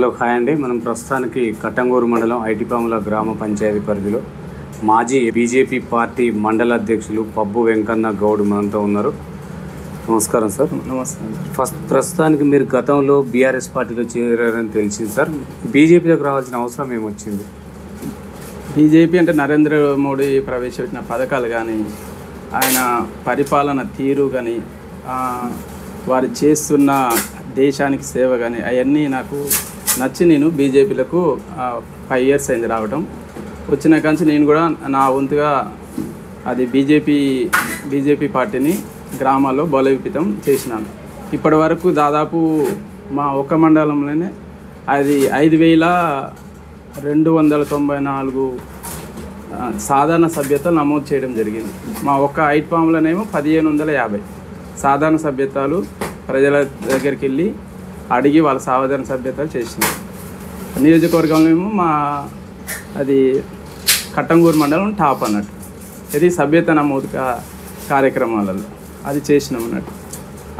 Hello hi అండి. మనం ప్రస్తుతానికి కట్టంగూరు మండలం ఐటిపాముల గ్రామ పంచాయతీ పరిధిలో మాజీ బీజేపీ పార్టీ మండల అధ్యక్షులు పబ్బు వెంకన్న గౌడ్ మనతో ఉన్నారు. నమస్కారం సార్. నమస్కారం. ప్రస్తుతానికి మీరు గతంలో బీఆర్ఎస్ పార్టీలో చేరారని తెలిసింది సార్. బీజేపీలోకి రావాల్సిన అవసరం ఏమొచ్చింది? బీజేపీ అంటే నరేంద్ర మోడీ ప్రవేశపెట్టిన పథకాలు కానీ, ఆయన పరిపాలన తీరు కానీ, వారు చేస్తున్న దేశానికి సేవ కానీ అవన్నీ నాకు నచ్చి నేను బీజేపీలకు 5 years అయింది రావడం. వచ్చిన కాంచి నేను కూడా నా వంతుగా అది బీజేపీ పార్టీని గ్రామాల్లో బలోపేతం చేసినాను. ఇప్పటి వరకు దాదాపు మా ఒక్క మండలంలోనే అది 5,294 సాధారణ సభ్యతలు నమోదు చేయడం జరిగింది. మా ఒక్క ఐటిపాములోనేమో 1,550 సాధారణ సభ్యతలు ప్రజల దగ్గరికి వెళ్ళి అడిగి వాళ్ళ సాధారణ సభ్యతలు చేసినారు. నియోజకవర్గంలో ఏమో అది కట్టంగూరు మండలం టాప్ అన్నట్టు. ఇది సభ్యత నమోదు కార్యక్రమాలలో అది చేసినాం అన్నట్టు.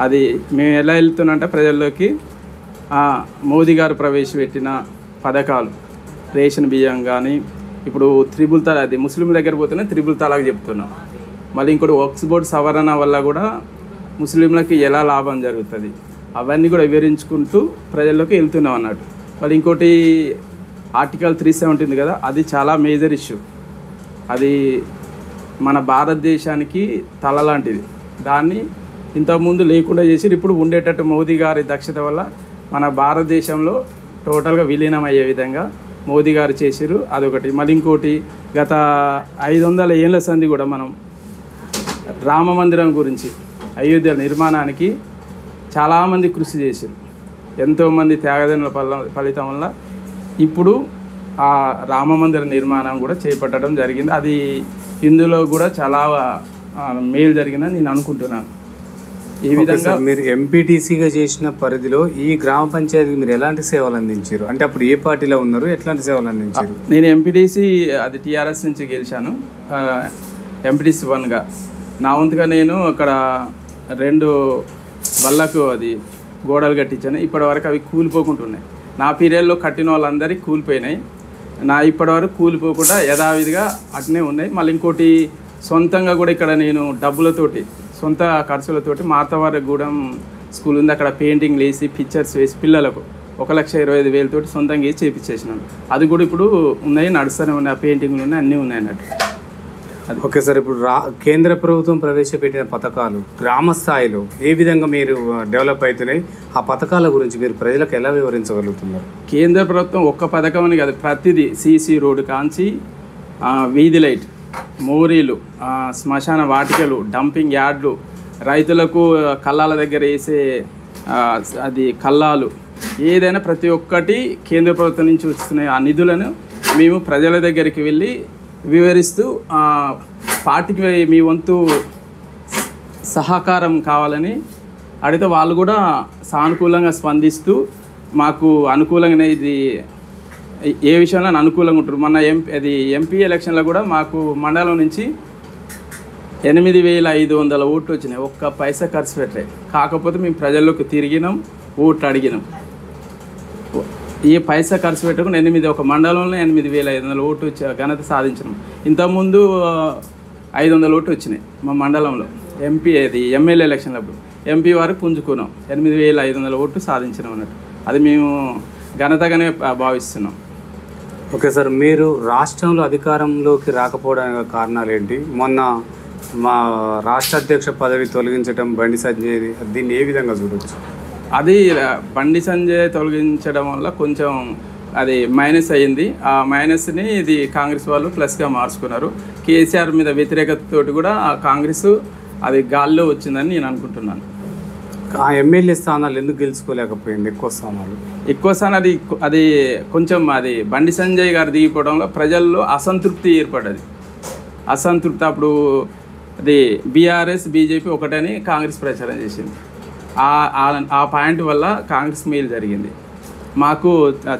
అది మేము ఎలా వెళ్తున్నంటే ప్రజల్లోకి మోదీ గారు ప్రవేశపెట్టిన పథకాలు, రేషన్ బియ్యం కానీ, ఇప్పుడు 3 తలాక్, అది ముస్లిం దగ్గర పోతేనే 3 తలాక్ చెప్తున్నాం. మళ్ళీ ఇంకోటి వక్ఫ్ బోర్డు సవరణ వల్ల కూడా ముస్లింలకి ఎలా లాభం జరుగుతుంది అవన్నీ కూడా వివరించుకుంటూ ప్రజల్లోకి వెళ్తున్నాం అన్నట్టు. మళ్ళీ ఇంకోటి ఆర్టికల్ 370 కదా, అది చాలా మేజర్ ఇష్యూ. అది మన భారతదేశానికి తల లాంటిది. దాన్ని ఇంతకుముందు లేకుండా చేసి ఇప్పుడు ఉండేటట్టు మోదీ గారి దక్షత వల్ల మన భారతదేశంలో టోటల్గా విలీనం అయ్యే విధంగా మోదీ గారు చేసిరు. అదొకటి. మళ్ళీ ఇంకోటి, గత 500 ఏళ్ళ సంది కూడా మనం రామ మందిరం గురించి, అయోధ్య నిర్మాణానికి చాలామంది కృషి చేశారు. ఎంతోమంది త్యాగదనుల ఫలితం వల్ల ఇప్పుడు ఆ రామ మందిర నిర్మాణం కూడా చేపట్టడం జరిగింది. అది ఇందులో కూడా చాలా మేలు జరిగిందని నేను అనుకుంటున్నాను. ఈ విధంగా మీరు ఎంపీటీసీగా చేసిన పరిధిలో ఈ గ్రామ పంచాయతీకి మీరు ఎలాంటి సేవలు అందించారు? అంటే అప్పుడు ఏ పార్టీలో ఉన్నారు, ఎట్లాంటి సేవలు అందించారు? నేను ఎంపీటీసీ అది టీఆర్ఎస్ నుంచి గెలిచాను, ఎంపీటీసీ 1గా. నా వంతుగా నేను అక్కడ 2 బళ్ళకు అది గోడలు కట్టించాను. ఇప్పటివరకు అవి కూలిపోకుంటున్నాయి. నా పీరియడ్లో కట్టిన వాళ్ళందరికీ కూలిపోయినాయి. నా ఇప్పటివరకు కూలిపోకుండా యథావిధిగా అట్నే ఉన్నాయి. మళ్ళీ ఇంకోటి, సొంతంగా కూడా ఇక్కడ నేను డబ్బులతోటి, సొంత ఖర్చులతోటి మార్తవారగూడెం స్కూల్ ఉంది, అక్కడ పెయింటింగ్ వేసి పిక్చర్స్ వేసి పిల్లలకు 1,25,000 తోటి సొంతంగా వేసి చేయించేసినాను. అది కూడా ఇప్పుడు ఉన్నాయి, నడుస్తూనే ఉన్నాయి. ఆ పెయింటింగ్లు ఉన్నాయి, అన్నీ ఉన్నాయి అన్నట్టు. Okay sir. ఇప్పుడు కేంద్ర ప్రభుత్వం ప్రవేశపెట్టిన పథకాలు గ్రామ స్థాయిలో ఏ విధంగా మీరు డెవలప్ అవుతున్నాయి, ఆ పథకాల గురించి మీరు ప్రజలకు ఎలా వివరించగలుగుతున్నారు? కేంద్ర ప్రభుత్వం ఒక్క పథకం అని కాదు, ప్రతిదీ సీసీ రోడ్డు కాంచి వీధి లైట్, మోరీలు, శ్మశాన వాటికలు, డంపింగ్ యార్డ్లు, రైతులకు కళ్ళాల దగ్గర వేసే అది కళ్ళాలు, ఏదైనా ప్రతి ఒక్కటి కేంద్ర ప్రభుత్వం నుంచి వస్తున్నాయి. ఆ నిధులను మేము ప్రజల దగ్గరికి వెళ్ళి వివరిస్తూ పార్టీకి మీ వంతు సహకారం కావాలని అడిగితే వాళ్ళు కూడా సానుకూలంగా స్పందిస్తూ మాకు అనుకూలంగానే, ఇది ఏ విషయంలో అనుకూలంగా ఉంటారు. మొన్న ఎంపీ ఎలక్షన్లో కూడా మాకు మండలం నుంచి 8,500 ఓట్లు వచ్చినాయి. ఒక్క పైసా ఖర్చు పెట్టలేదు. కాకపోతే మేము ప్రజల్లోకి తిరిగినాం, ఓట్లు అడిగినాం. ఏ పైసా ఖర్చు పెట్టకుండా ఒక మండలంలో 8,500 ఓట్లు వచ్చి ఘనత సాధించినాం. ఇంతకుముందు 500 ఓట్లు వచ్చినాయి మా మండలంలో. ఎమ్మెల్యే ఎలక్షన్లప్పుడు ఎంపీ వారికి పుంజుకున్నాం, 8,500 ఓట్లు సాధించినాం అన్నట్టు. అది మేము ఘనతగానే భావిస్తున్నాం. Okay sir. మీరు రాష్ట్రంలో అధికారంలోకి రాకపోవడానికి కారణాలు ఏంటి? మొన్న మా రాష్ట్ర అధ్యక్ష పదవి తొలగించడం బండి సంజయ్, దీన్ని ఏ విధంగా చూడవచ్చు? అది బండి సంజయ్ తొలగించడం వల్ల కొంచెం అది మైనస్ అయ్యింది. ఆ మైనస్ని ఇది కాంగ్రెస్ వాళ్ళు ప్లస్గా మార్చుకున్నారు. కేసీఆర్ మీద వ్యతిరేకతతోటి కూడా ఆ కాంగ్రెస్ అది గాల్లో వచ్చిందని నేను అనుకుంటున్నాను. ఆ ఎమ్మెల్యే స్థానాలు ఎందుకు గెలుచుకోలేకపోయింది? ఎక్కువ స్థానాలు అది కొంచెం అది బండి సంజయ్ గారు దిగిపోవడంలో ప్రజల్లో అసంతృప్తి ఏర్పడ్డది. అసంతృప్తి అప్పుడు అది బీఆర్ఎస్ బీజేపీ ఒకటని కాంగ్రెస్ ప్రచారం చేసింది. ఆ పాయింట్ వల్ల కాంగ్రెస్ మేలు జరిగింది, మాకు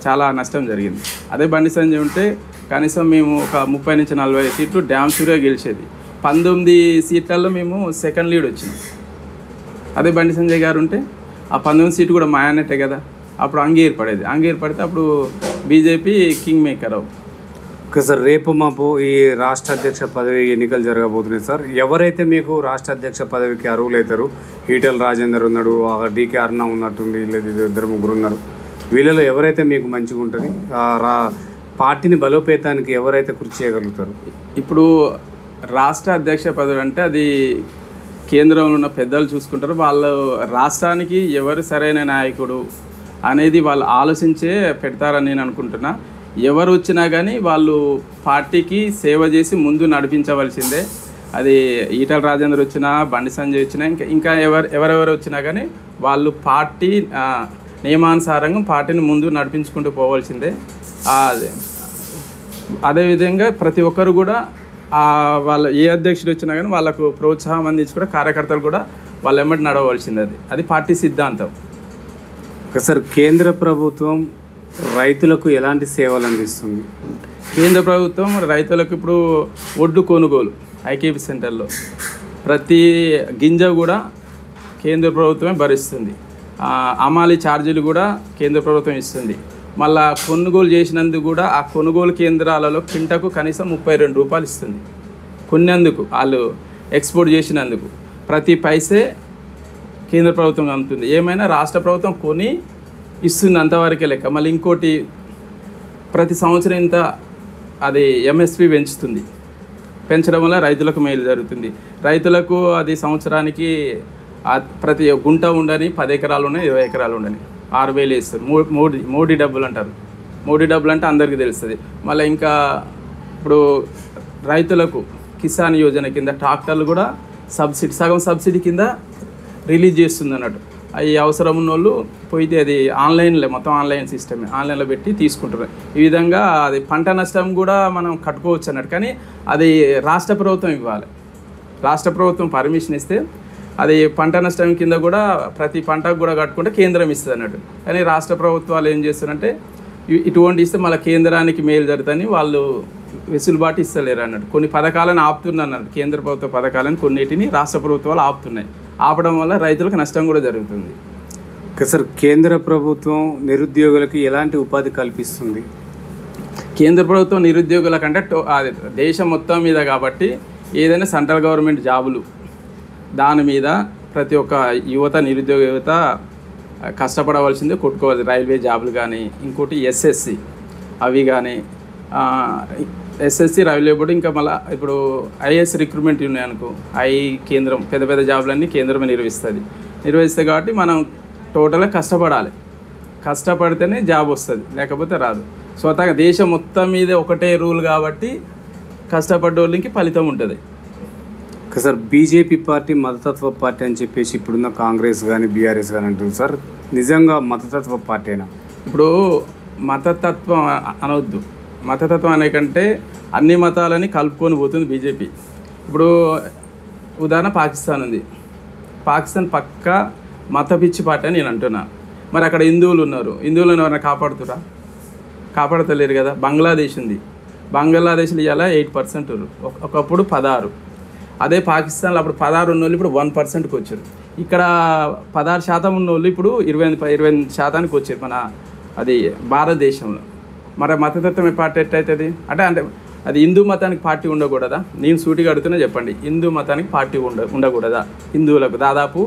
చాలా నష్టం జరిగింది. అదే బండి సంజయ్ ఉంటే కనీసం మేము ఒక 30 నుంచి 40 సీట్లు డ్యామ్ షూర్గా గెలిచేది. 19 సీట్లలో మేము సెకండ్ లీడ్ వచ్చినాం. అదే బండి సంజయ్ గారు ఉంటే ఆ 19 సీటు కూడా మా అన్నట్టే కదా. ఆ అప్పుడు అంగ ఏర్పడితే అప్పుడు బీజేపీ కింగ్ మేకర్ అవు. ఓకే సార్, రేపు మాపు ఈ రాష్ట్ర అధ్యక్ష పదవి ఎన్నికలు జరగబోతున్నాయి సార్. ఎవరైతే మీకు రాష్ట్ర అధ్యక్ష పదవికి అర్హులు అవుతారు? ఈటెల రాజేందర్ ఉన్నాడు, డీకే అరుణ ఉన్నట్టుంది, లేదు ఇద్దరు ముగ్గురు ఉన్నారు. వీళ్ళలో ఎవరైతే మీకు మంచిగా ఉంటుంది, పార్టీని బలోపేతానికి ఎవరైతే కృషి చేయగలుగుతారు? ఇప్పుడు రాష్ట్ర అధ్యక్ష పదవి అంటే అది కేంద్రంలో ఉన్న పెద్దలు చూసుకుంటారు. వాళ్ళు రాష్ట్రానికి ఎవరు సరైన నాయకుడు అనేది వాళ్ళు ఆలోచించే పెడతారని నేను అనుకుంటున్నా. ఎవరు వచ్చినా కానీ వాళ్ళు పార్టీకి సేవ చేసి ముందు నడిపించవలసిందే. అది ఈటెల రాజేందర్ వచ్చినా, బండి సంజయ్ వచ్చినా, ఇంకా ఎవరెవరు వచ్చినా కానీ వాళ్ళు పార్టీ నియమానుసారంగా పార్టీని ముందు నడిపించుకుంటూ పోవాల్సిందే. అదేవిధంగా ప్రతి ఒక్కరు కూడా వాళ్ళ ఏ అధ్యక్షుడు వచ్చినా కానీ వాళ్ళకు ప్రోత్సాహం అందించి కూడా కార్యకర్తలు కూడా వాళ్ళ ఎమ్మటి నడవలసింది. అది పార్టీ సిద్ధాంతం. సార్, కేంద్ర ప్రభుత్వం రైతులకు ఎలాంటి సేవలు అందిస్తుంది? కేంద్ర ప్రభుత్వం రైతులకు ఇప్పుడు ఒడ్డు కొనుగోలు ఐకేపీ సెంటర్లో ప్రతి గింజ కూడా కేంద్ర ప్రభుత్వమే భరిస్తుంది. అమాలి ఛార్జీలు కూడా కేంద్ర ప్రభుత్వం ఇస్తుంది. మళ్ళా కొనుగోలు చేసినందుకు కూడా ఆ కొనుగోలు కేంద్రాలలో కింటకు కనీసం 32 రూపాయలు ఇస్తుంది. కొన్నందుకు వాళ్ళు ఎక్స్పోర్ట్ చేసినందుకు ప్రతి పైసే కేంద్ర ప్రభుత్వం అందుతుంది. ఏమైనా రాష్ట్ర ప్రభుత్వం కొని ఇస్తుంది, అంతవరకే లెక్క. మళ్ళీ ఇంకోటి ప్రతి సంవత్సరం ఇంత అది ఎంఎస్పి పెంచడం వల్ల రైతులకు మేలు జరుగుతుంది. రైతులకు అది సంవత్సరానికి ప్రతి గుంట ఉండని 10 ఎకరాలు ఉన్నాయి, 20 ఎకరాలు ఉండని 6,000 ఇస్తారు. మోడీ డబ్బులు అంటారు. మోడీ డబ్బులు అంటే అందరికీ తెలుస్తుంది. మళ్ళీ ఇంకా ఇప్పుడు రైతులకు కిసాన్ యోజన కింద ట్రాక్టర్లు కూడా సగం సబ్సిడీ కింద రిలీజ్ చేస్తుంది అన్నట్టు. అవి అవసరం ఉన్న వాళ్ళు పోయితే అది ఆన్లైన్లో, మొత్తం ఆన్లైన్ సిస్టమే, ఆన్లైన్లో పెట్టి తీసుకుంటారు. ఈ విధంగా అది పంట నష్టం కూడా మనం కట్టుకోవచ్చు అన్నట్టు. కానీ అది రాష్ట్ర ప్రభుత్వం ఇవ్వాలి. రాష్ట్ర ప్రభుత్వం పర్మిషన్ ఇస్తే అది పంట నష్టం కింద కూడా ప్రతి పంటకు కూడా కట్టుకుంటే కేంద్రం ఇస్తుంది అన్నట్టు. కానీ రాష్ట్ర ప్రభుత్వాలు ఏం చేస్తారంటే ఇటువంటి ఇస్తే మళ్ళీ కేంద్రానికి మేలు జరుగుతుందని వాళ్ళు వెసులుబాటు ఇస్తలేరు అన్నట్టు. కొన్ని పథకాలను ఆపుతున్నారు అన్నట్టు. కేంద్ర ప్రభుత్వ పథకాలను కొన్నిటిని రాష్ట్ర ప్రభుత్వాలు ఆపుతున్నాయి. ఆపడం వల్ల రైతులకు నష్టం కూడా జరుగుతుంది. ఓకే సార్, కేంద్ర ప్రభుత్వం నిరుద్యోగులకు ఎలాంటి ఉపాధి కల్పిస్తుంది? కేంద్ర ప్రభుత్వం నిరుద్యోగుల కంటే దేశం మొత్తం మీద కాబట్టి ఏదైనా సెంట్రల్ గవర్నమెంట్ జాబులు దాని మీద ప్రతి ఒక్క నిరుద్యోగ యువత కష్టపడవలసిందే, కొట్టుకోవాలి. రైల్వే జాబులు కానీ, ఇంకోటి ఎస్ఎస్సి అవి కానీ, ఎస్ఎస్సి రైల్వే బోర్డు, ఇంకా మళ్ళీ ఇప్పుడు ఐఏఎస్ రిక్రూట్మెంట్ ఉన్నాయి అనుకో, కేంద్రం పెద్ద పెద్ద జాబులన్నీ కేంద్రమే నిర్వహిస్తుంది కాబట్టి మనం టోటల్గా కష్టపడాలి. కష్టపడితేనే జాబ్ వస్తుంది, లేకపోతే రాదు. స్వతహాగా దేశం మొత్తం మీద ఒకటే రూల్ కాబట్టి కష్టపడ్డ వాళ్ళకి ఫలితం ఉంటుంది. సార్, బీజేపీ పార్టీ మతతత్వ పార్టీ అని చెప్పేసి ఇప్పుడున్న కాంగ్రెస్ కానీ బీఆర్ఎస్ కానీ అంటుంది సార్. నిజంగా మతతత్వ పార్టీనా? ఇప్పుడు మతతత్వం అనవద్దు. మతతత్వం అనే కంటే అన్ని మతాలని కలుపుకొని పోతుంది బీజేపీ. ఇప్పుడు ఉదాహరణ పాకిస్తాన్ ఉంది. పాకిస్తాన్ పక్క మత పిచ్చి పార్టీ అని నేను అంటున్నా. మరి అక్కడ హిందువులు ఉన్నారు. హిందువులను ఎవరైనా కాపాడతలేరు కదా. బంగ్లాదేశ్ ఉంది. బంగ్లాదేశ్లో ఇవాళ 8% ఒకప్పుడు 16. అదే పాకిస్తాన్లో అప్పుడు 16 ఉన్న వాళ్ళు ఇప్పుడు 1%కి వచ్చారు. ఇక్కడ 16% ఉన్న వాళ్ళు ఇప్పుడు 20% వచ్చారు మన అది భారతదేశంలో. మరి మతతత్వం పార్టీ ఎట్టయితుంది అంటే అది హిందూ మతానికి పార్టీ ఉండకూడదా? నేను సూటిగా అడుగుతున్నా, చెప్పండి. హిందూ మతానికి పార్టీ ఉండకూడదా? హిందువులకు దాదాపు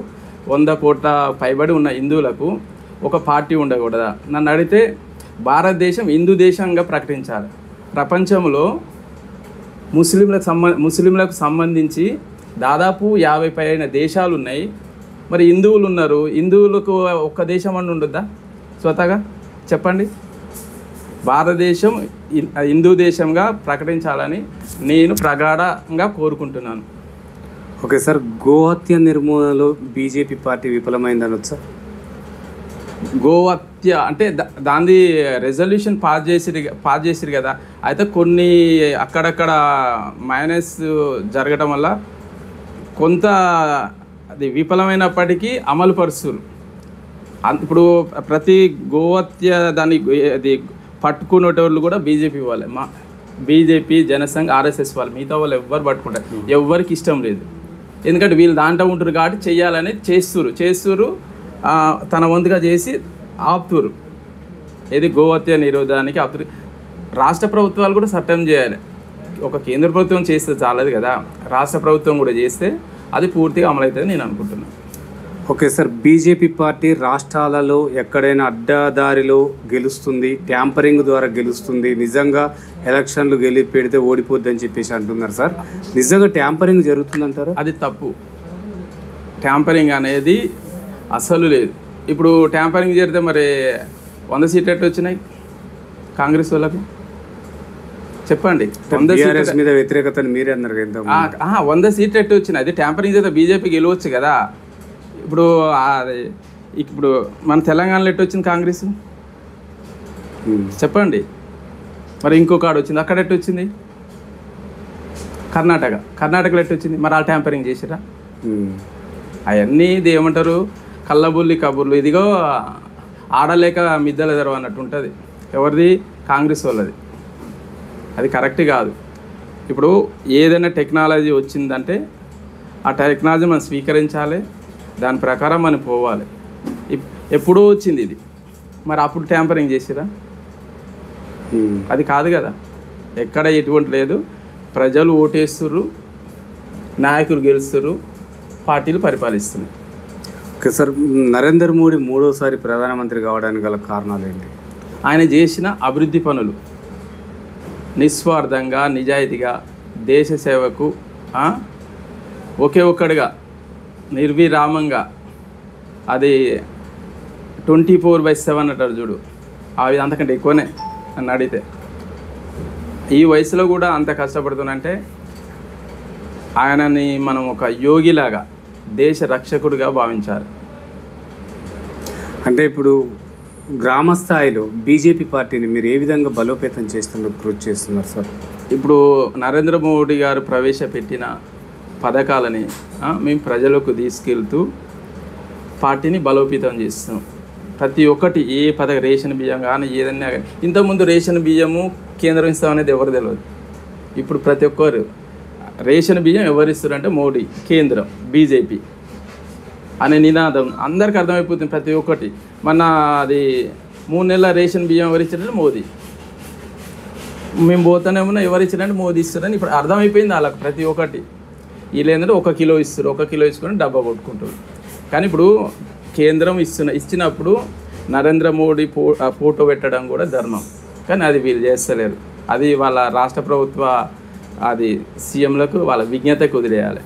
100 కోట్ల పైబడి ఉన్న హిందువులకు ఒక పార్టీ ఉండకూడదా? నన్ను అడిగితే భారతదేశం హిందూ దేశంగా ప్రకటించాలి. ప్రపంచంలో ముస్లింలకు సంబంధించి దాదాపు 50 పైన దేశాలు ఉన్నాయి. మరి హిందువులు ఉన్నారు. హిందువులకు ఒక్క దేశం అని ఉండొద్దా? స్వతహాగా చెప్పండి. భారతదేశం హిందూ దేశంగా ప్రకటించాలని నేను ప్రగాఢంగా కోరుకుంటున్నాను. ఓకే సార్, గోహత్య నిర్మూలనలో బీజేపీ పార్టీ విఫలమైందనొచ్చా? గోహత్య అంటే దాని రెజల్యూషన్ పాస్ చేసిరు కదా. అయితే కొన్ని అక్కడక్కడ మైనస్ జరగడం వల్ల కొంత అది విఫలమైనప్పటికీ అమలు పరుస్తారు. ఇప్పుడు ప్రతి గోహత్య దాన్ని అది పట్టుకునేటోళ్ళు కూడా బీజేపీ వాళ్ళే. బీజేపీ, జనసంఘ్, ఆర్ఎస్ఎస్ వాళ్ళు. మిగతా వాళ్ళు ఎవ్వరు పట్టుకుంటారు, ఎవ్వరికి ఇష్టం లేదు. ఎందుకంటే వీళ్ళు దాంట్లో ఉంటారు కాబట్టి చెయ్యాలని చేస్తురు తన వంతుగా చేసి ఆపుతురు. ఏది గోహత్య నిరోధానికి రాష్ట్ర ప్రభుత్వాలు కూడా చట్టం చేయాలి. ఒక కేంద్ర ప్రభుత్వం చేస్తే చాలదు కదా, రాష్ట్ర ప్రభుత్వం కూడా చేస్తే అది పూర్తిగా అమలవుతుంది నేను అనుకుంటున్నాను. ఓకే సార్, బీజేపీ పార్టీ రాష్ట్రాలలో ఎక్కడైనా అడ్డదారిలో గెలుస్తుంది, ట్యాంపరింగ్ ద్వారా గెలుస్తుంది, నిజంగా ఎలక్షన్లు పెడితే ఓడిపోద్ది అని చెప్పేసి అంటున్నారు సార్. నిజంగా ట్యాంపరింగ్ జరుగుతుందంటారా? అది తప్పు. ట్యాంపరింగ్ అనేది అసలు లేదు. ఇప్పుడు ట్యాంపరింగ్ చేస్తే మరి 100 సీట్లు ఎట్టు వచ్చినాయి కాంగ్రెస్ వాళ్ళకు చెప్పండి. 100 టీఆర్ఎస్ మీద వ్యతిరేకతను మీరే అన్నారు కదా. 100 సీట్లు ఎట్టు వచ్చినాయి? అది ట్యాంపరింగ్ చేస్తే బీజేపీ గెలవచ్చు కదా. ఇప్పుడు మన తెలంగాణలో ఎట్టు వచ్చింది కాంగ్రెస్ చెప్పండి. మరి ఇంకొక ఆడ వచ్చింది, అక్కడ ఎట్టు వచ్చింది? కర్ణాటకలో ఎట్టు వచ్చింది? మరి ఆ ట్యాంపరింగ్ చేసిరా? అవన్నీ ఇది ఏమంటారు, కళ్ళబుల్లి కబుర్లు. ఇదిగో ఆడలేక మిద్దెల తెరవ అన్నట్టు ఉంటుంది. ఎవరిది? కాంగ్రెస్ వాళ్ళది. అది కరెక్ట్ కాదు. ఇప్పుడు ఏదైనా టెక్నాలజీ వచ్చిందంటే ఆ టెక్నాలజీ మనం స్వీకరించాలి, దాని ప్రకారం మనం పోవాలి. ఎప్పుడో వచ్చింది ఇది, మరి అప్పుడు ట్యాంపరింగ్ చేసిరా? అది కాదు కదా. ఎక్కడ ఎటువంటి లేదు. ప్రజలు ఓటేస్తుర్రు, నాయకులు గెలుస్తుర్రు, పార్టీలు పరిపాలిస్తున్నాయి. ఓకే సార్, నరేంద్ర మోడీ మూడోసారి ప్రధానమంత్రి కావడానికి గల కారణాలు ఏంటి? ఆయన చేసిన అభివృద్ధి పనులు, నిస్వార్థంగా నిజాయితీగా దేశ సేవకు ఒకే ఒక్కడిగా నిర్విరామంగా, అది 24/7 అంటారు చూడు, అవి అంతకంటే ఎక్కువనే అని అడిగితే. ఈ వయసులో కూడా అంత కష్టపడుతున్నంటే ఆయనని మనం ఒక యోగిలాగా, దేశ రక్షకుడిగా భావించాలి. అంటే ఇప్పుడు గ్రామ స్థాయిలో బీజేపీ పార్టీని మీరు ఏ విధంగా బలోపేతం కృషి చేస్తున్నారు సార్? ఇప్పుడు నరేంద్ర మోడీ గారు ప్రవేశపెట్టిన పథకాలని మేము ప్రజలకు తీసుకెళ్తూ పార్టీని బలోపేతం చేస్తున్నాం. ప్రతి ఒక్కటి, ఏ పథకం, రేషన్ బియ్యం కానీ ఏదైనా కానీ. ఇంతకుముందు రేషన్ బియ్యము కేంద్రం ఇస్తామనేది ఎవరు తెలియదు. ఇప్పుడు ప్రతి ఒక్కరు రేషన్ బియ్యం ఎవరు ఇస్తారంటే మోడీ, కేంద్రం, బీజేపీ అనే నినాదం అందరికీ అర్థమైపోతుంది. ప్రతి ఒక్కటి మన అది 3 నెలల రేషన్ బియ్యం ఎవరు ఇచ్చారంటే మోదీ, మేము పోతానేమన్నా ఎవరు ఇచ్చారంటే మోదీ ఇస్తారని ఇప్పుడు అర్థమైపోయింది వాళ్ళకి. ప్రతి ఒక్కటి వీళ్ళు ఏంటంటే 1 కిలో ఇస్తారు, 1 కిలో ఇచ్చుకొని డబ్బా కొట్టుకుంటారు. కానీ ఇప్పుడు కేంద్రం ఇచ్చినప్పుడు నరేంద్ర మోడీ ఫోటో పెట్టడం కూడా ధర్మం, కానీ అది వీళ్ళు చేస్తలేరు. అది వాళ్ళ రాష్ట్ర ప్రభుత్వ అది సీఎంలకు వాళ్ళ విజ్ఞతకు వదిలేయాలి.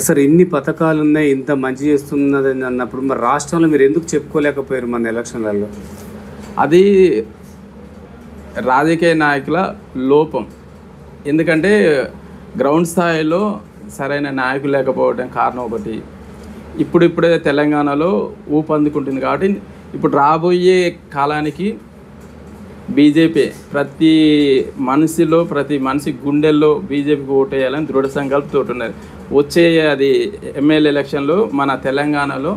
సార్, ఇన్ని పథకాలు ఉన్నాయి, ఇంత మంచి చేస్తున్నదని అన్నప్పుడు మరి రాష్ట్రంలో మీరు ఎందుకు చెప్పుకోలేకపోయారు మన ఎలక్షన్లలో? అది రాజకీయ నాయకుల లోపం. ఎందుకంటే గ్రౌండ్ స్థాయిలో సరైన నాయకులు లేకపోవడం కారణం ఒకటి. ఇప్పుడే తెలంగాణలో ఊపందుకుంటుంది కాబట్టి ఇప్పుడు రాబోయే కాలానికి బీజేపీ ప్రతి మనిషి గుండెల్లో బీజేపీకి ఓటేయాలని దృఢ సంకల్పంతో ఉన్నది. వచ్చే అది ఎమ్మెల్యే ఎలక్షన్లో మన తెలంగాణలో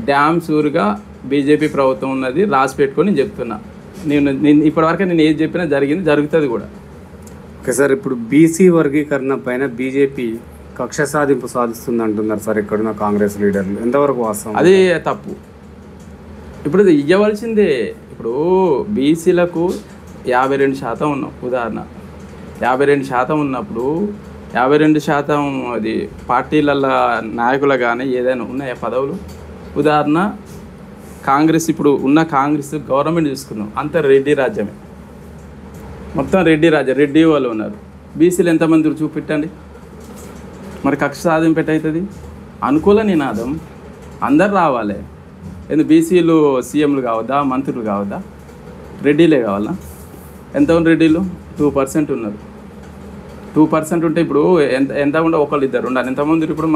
డ్యామ్ షూర్గా బీజేపీ ప్రభుత్వం ఉన్నది, రాసి పెట్టుకొని చెప్తున్నా. నేను ఇప్పటివరకు నేను ఏది చెప్పినా జరుగుతుంది కూడా. ఓకే సార్, ఇప్పుడు బీసీ వర్గీకరణ పైన బీజేపీ కక్ష సాధింపు సాధిస్తుంది అంటున్నారు సార్ ఇక్కడున్న కాంగ్రెస్ లీడర్లు, ఎంతవరకు వాస్తవం? అదే తప్పు. ఇప్పుడు ఇది ఇవ్వవలసిందే. ఇప్పుడు బీసీలకు 52% ఉన్నాం, ఉదాహరణ 52% ఉన్నప్పుడు 52% అది పార్టీల నాయకులు కానీ ఏదైనా ఉన్నాయా పదవులు? ఉదాహరణ కాంగ్రెస్, ఇప్పుడు ఉన్న కాంగ్రెస్ గవర్నమెంట్ చూసుకుందాం, అంత రెడ్డి రాజ్యమే, మొత్తం రెడ్డి రాజ్యం, రెడ్డి వాళ్ళు ఉన్నారు. బీసీలు ఎంతమంది చూపెట్టండి. మరి కక్ష సాధింపు అవుతుంది? అనుకూల నినాదం, అందరు రావాలి. ఎందుకు బీసీలు సీఎంలు కావద్దా, మంత్రులు కావద్దా? రెడ్డిలే కావాలా? ఎంతమంది రెడ్డిలు? 2% ఉన్నారు. 2% ఉంటే ఇప్పుడు ఎంత ఉండే ఒకళ్ళు ఇద్దరు ఉండాలి. ఎంతమంది ఇప్పుడు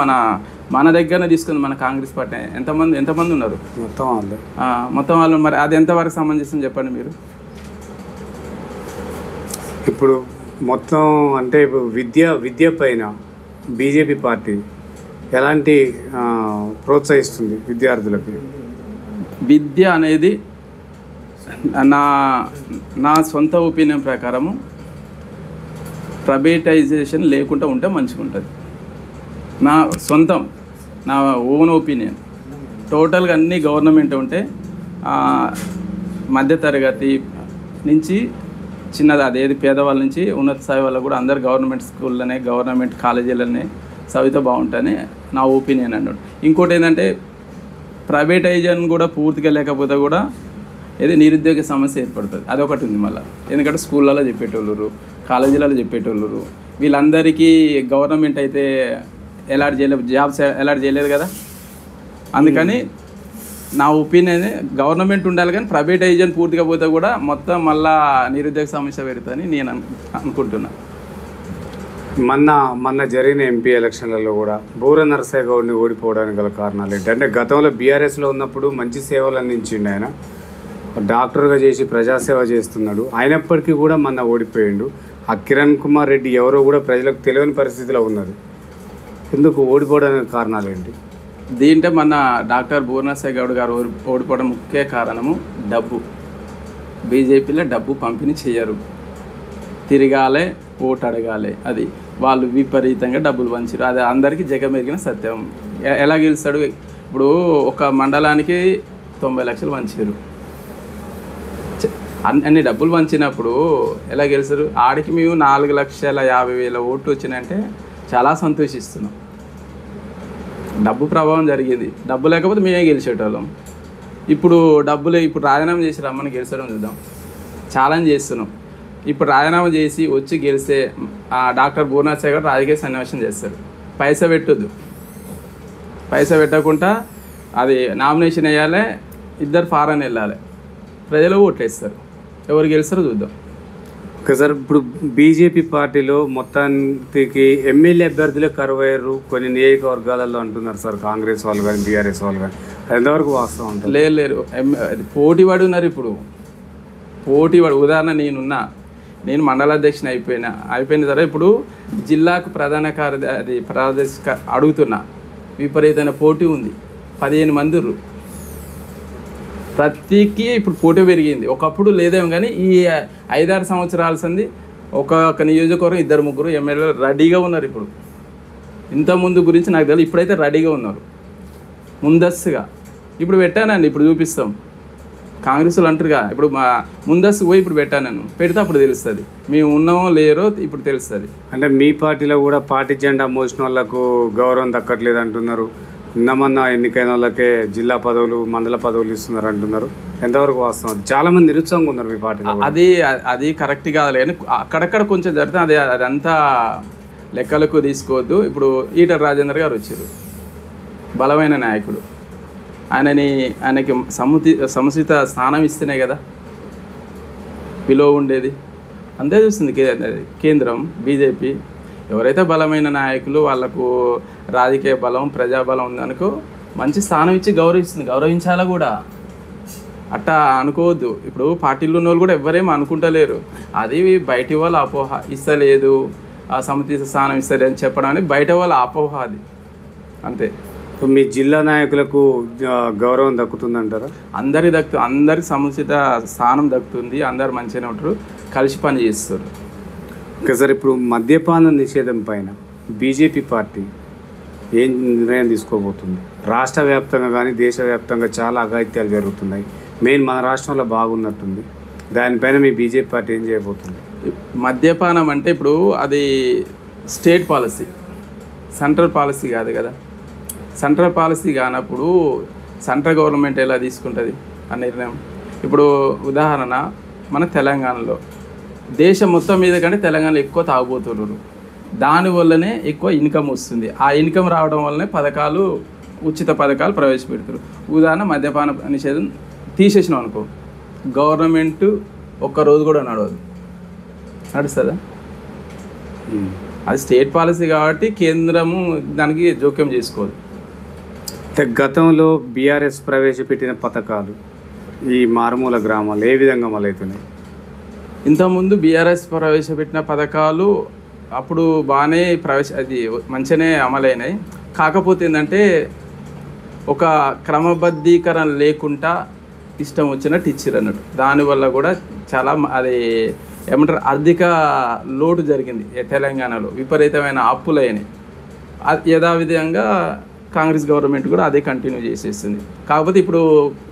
మన దగ్గరనే తీసుకుంది మన కాంగ్రెస్ పార్టీ, ఎంతమంది ఉన్నారు? మొత్తం వాళ్ళు. మరి అది ఎంతవరకు సమంజసం చెప్పండి మీరు? ఇప్పుడు మొత్తం అంటే ఇప్పుడు విద్య పైన బీజేపీ పార్టీ ఎలాంటి ప్రోత్సహిస్తుంది విద్యార్థులకి? విద్య అనేది నా సొంత ఒపీనియన్ ప్రకారము ప్రైవేటైజేషన్ లేకుండా ఉంటే మంచిగా ఉంటుంది. నా ఓన్ ఒపీనియన్. టోటల్గా అన్నీ గవర్నమెంట్ ఉంటే మధ్యతరగతి నుంచి చిన్నది అదేది పేదవాళ్ళ నుంచి ఉన్నత స్థాయి వాళ్ళకు కూడా అందరు గవర్నమెంట్ స్కూళ్ళనే గవర్నమెంట్ కాలేజీలనే చదివితే బాగుంటుందని నా ఒపీనియన్ అన్నాడు. ఇంకోటి ఏంటంటే ప్రైవేటైజేషన్ కూడా పూర్తిగా లేకపోతే కూడా ఏదో నిరుద్యోగ సమస్య ఏర్పడుతుంది, అదొకటి ఉంది మళ్ళీ. ఎందుకంటే స్కూళ్ళలో చెప్పేటోళ్ళు, కాలేజీలలో చెప్పేటోళ్ళు, వీళ్ళందరికీ గవర్నమెంట్ అయితే అలాట్ చేయలేదు, జాబ్స్ అలాట్ చేయలేదు కదా. అందుకని నా ఒపీనియన్ గవర్నమెంట్ ఉండాలి, కానీ ప్రైవేటైజేషన్ పూర్తిగా పోతే కూడా మొత్తం మళ్ళా నిరుద్యోగ సమస్య పెడుతుందని నేను అనుకుంటున్నా. మొన్న జరిగిన ఎంపీ ఎలక్షన్లలో కూడా బూర నరసయ్య గౌడ్ని ఓడిపోవడానికి గల కారణాలు ఏంటి అంటే గతంలో బీఆర్ఎస్లో ఉన్నప్పుడు మంచి సేవలు అందించిండు, ఆయన డాక్టర్గా చేసి ప్రజాసేవ చేస్తున్నాడు, అయినప్పటికీ కూడా మొన్న ఓడిపోయిండు. ఆ కిరణ్ కుమార్ రెడ్డి ఎవరో కూడా ప్రజలకు తెలియని పరిస్థితిలో ఉన్నది. ఎందుకు ఓడిపోవడానికి కారణాలు ఏంటి? దీంట్లో మన డాక్టర్ బూర్నరసయ్య గౌడ్ గారు ఓడిపోవడం ముఖ్య కారణము డబ్బు. బీజేపీలో డబ్బు పంపిణీ చేయరు, తిరగాలే ఓటు అడగాలి, అది వాళ్ళు విపరీతంగా డబ్బులు పంచారు. అది అందరికీ జగమెరిగిన సత్యం. ఎలా గెలుస్తాడు? ఇప్పుడు ఒక మండలానికి 90 లక్షలు పంచారు, అన్ని డబ్బులు పంచినప్పుడు ఎలా గెలుస్తారు? ఆడికి మేము 4,50,000 ఓట్లు వచ్చినాయంటే చాలా సంతోషిస్తున్నాం. డబ్బు ప్రభావం జరిగింది, డబ్బు లేకపోతే మేమే గెలిచేటోళ్ళం. ఇప్పుడు ఇప్పుడు రాజీనామా చేసి రమ్మని గెలిచడం చూద్దాం, ఛాలెంజ్ చేస్తున్నాం. ఇప్పుడు రాజీనామా చేసి వచ్చి గెలిస్తే ఆ డాక్టర్ బూర్నరసయ్య గారు రాజకీయ సన్నివేశం చేస్తారు. పైసా పెట్టొద్దు, పైసా పెట్టకుండా అది నామినేషన్ వేయాలి, ఇద్దరు ఫారెన్ వెళ్ళాలి, ప్రజలు ఓట్లేస్తారు, ఎవరు గెలుస్తారో చూద్దాం. ఓకే సార్, ఇప్పుడు బీజేపీ పార్టీలో మొత్తానికి ఎమ్మెల్యే అభ్యర్థులే కరువయ్యారు కొన్ని నియోజకవర్గాలలో అంటున్నారు సార్, కాంగ్రెస్ వాళ్ళు కానీ బీఆర్ఎస్ వాళ్ళు కానీ. ఎంతవరకు వాస్తవం ఉంటుంది? లేరు, పోటీ పడి ఉన్నారు. ఇప్పుడు పోటీ పడి, ఉదాహరణ నేను మండల అధ్యక్షుని అయిపోయిన తర్వాత ఇప్పుడు జిల్లాకు ప్రధాన కార్యదర్శి అడుగుతున్నా. విపరీతమైన పోటీ ఉంది, 15 మంది. ప్రతికి ఇప్పుడు పోటీ పెరిగింది, ఒకప్పుడు లేదేమో కానీ ఈ 5-6 సంవత్సరాల సంది ఒక నియోజకవర్గం 2-3 ఎమ్మెల్యేలు రెడీగా ఉన్నారు. ఇప్పుడు ఇంతకుముందు గురించి నాకు తెలియదు, ఇప్పుడైతే రెడీగా ఉన్నారు ముందస్తుగా. ఇప్పుడు పెట్టానండి, ఇప్పుడు చూపిస్తాం. కాంగ్రెస్ వాళ్ళు అంటారుగా, ఇప్పుడు మా ముందస్తు పోయి ఇప్పుడు పెట్టాను, పెడితే అప్పుడు తెలుస్తుంది మేము ఉన్నామో లేరో, ఇప్పుడు తెలుస్తుంది. అంటే మీ పార్టీలో కూడా పార్టీ జెండా మోసిన వాళ్ళకు గౌరవం దక్కట్లేదు అంటున్నారు. నిన్నమన్నా ఎన్నికైన వాళ్ళకే జిల్లా పదవులు మండల పదవులు ఇస్తున్నారు అంటున్నారు. ఎంతవరకు వాస్తవం? చాలా మంది నిరుత్సాహంగా ఉన్నారు మీ పార్టీలో. అది కరెక్ట్ కాదు, కానీ అక్కడక్కడ కొంచెం జరుగుతుంది. అదంతా లెక్కలకు తీసుకోవద్దు. ఇప్పుడు ఈటల రాజేందర్ గారు వచ్చారు, బలమైన నాయకుడు. ఆయనకి సముచిత స్థానం ఇస్తేనే కదా విలువ ఉండేది. అంతే చూస్తుంది కేంద్రం బీజేపీ. ఎవరైతే బలమైన నాయకులు, వాళ్ళకు రాజకీయ బలం ప్రజాబలం ఉందనుకో మంచి స్థానం ఇచ్చి గౌరవిస్తుంది, గౌరవించాలా కూడా. అట్టా అనుకోవద్దు. ఇప్పుడు పార్టీలో ఉన్న వాళ్ళు కూడా ఎవరేమో అనుకుంటలేరు, అది బయటి వాళ్ళ అపోహ. ఇస్తలేదు, ఆ సముచిత స్థానం ఇస్తలేదు అని చెప్పడానికి బయట వాళ్ళ అపోహ అది, అంతే. మీ జిల్లా నాయకులకు గౌరవం దక్కుతుందంటారా? అందరికి సముచిత స్థానం దక్కుతుంది, అందరు మంచిగానే ఉంటారు, కలిసి పని చేస్తారు. ఓకే సార్, ఇప్పుడు మద్యపాన నిషేధం పైన బీజేపీ పార్టీ ఏం నిర్ణయం తీసుకోబోతుంది? రాష్ట్ర వ్యాప్తంగా కానీ దేశవ్యాప్తంగా చాలా అఘాయిత్యాలు జరుగుతున్నాయి, మెయిన్ మన రాష్ట్రంలో బాగున్నట్టుంది. దానిపైన మీ బీజేపీ పార్టీ ఏం చేయబోతుంది? మద్యపానం అంటే ఇప్పుడు అది స్టేట్ పాలసీ, సెంట్రల్ పాలసీ కాదు కదా. సెంట్రల్ పాలసీ కానప్పుడు సెంట్రల్ గవర్నమెంట్ ఎలా తీసుకుంటుంది ఆ నిర్ణయం? ఇప్పుడు ఉదాహరణ మన తెలంగాణలో, దేశం మొత్తం మీద కంటే తెలంగాణలో ఎక్కువ తాగుబోతున్నారు, దానివల్లనే ఎక్కువ ఇన్కమ్ వస్తుంది. ఆ ఇన్కమ్ రావడం వల్లనే ఉచిత పథకాలు ప్రవేశపెడతారు. ఉదాహరణ మద్యపాన నిషేధం తీసేసినాం అనుకో, గవర్నమెంట్ ఒక్కరోజు కూడా నడుస్తుందా? అది స్టేట్ పాలసీ కాబట్టి కేంద్రము దానికి జోక్యం చేసుకోదు. గతంలో బీఆర్ఎస్ ప్రవేశపెట్టిన పథకాలు ఈ మారుమూల గ్రామాలు ఏ విధంగా అమలవుతున్నాయి? ఇంతకుముందు బీఆర్ఎస్ ప్రవేశపెట్టిన పథకాలు అప్పుడు బాగానే అది మంచిగానే అమలైనాయి. కాకపోతే ఏంటంటే ఒక క్రమబద్ధీకరణ లేకుండా ఇష్టం వచ్చినట్టు ఇచ్చిర్రు అన్నట్టు. దానివల్ల కూడా చాలా అది ఏమంటారు ఆర్థిక లోటు జరిగింది తెలంగాణలో, విపరీతమైన అప్పులు అయినాయి. యథావిధంగా కాంగ్రెస్ గవర్నమెంట్ కూడా అదే కంటిన్యూ చేసేస్తుంది. కాకపోతే ఇప్పుడు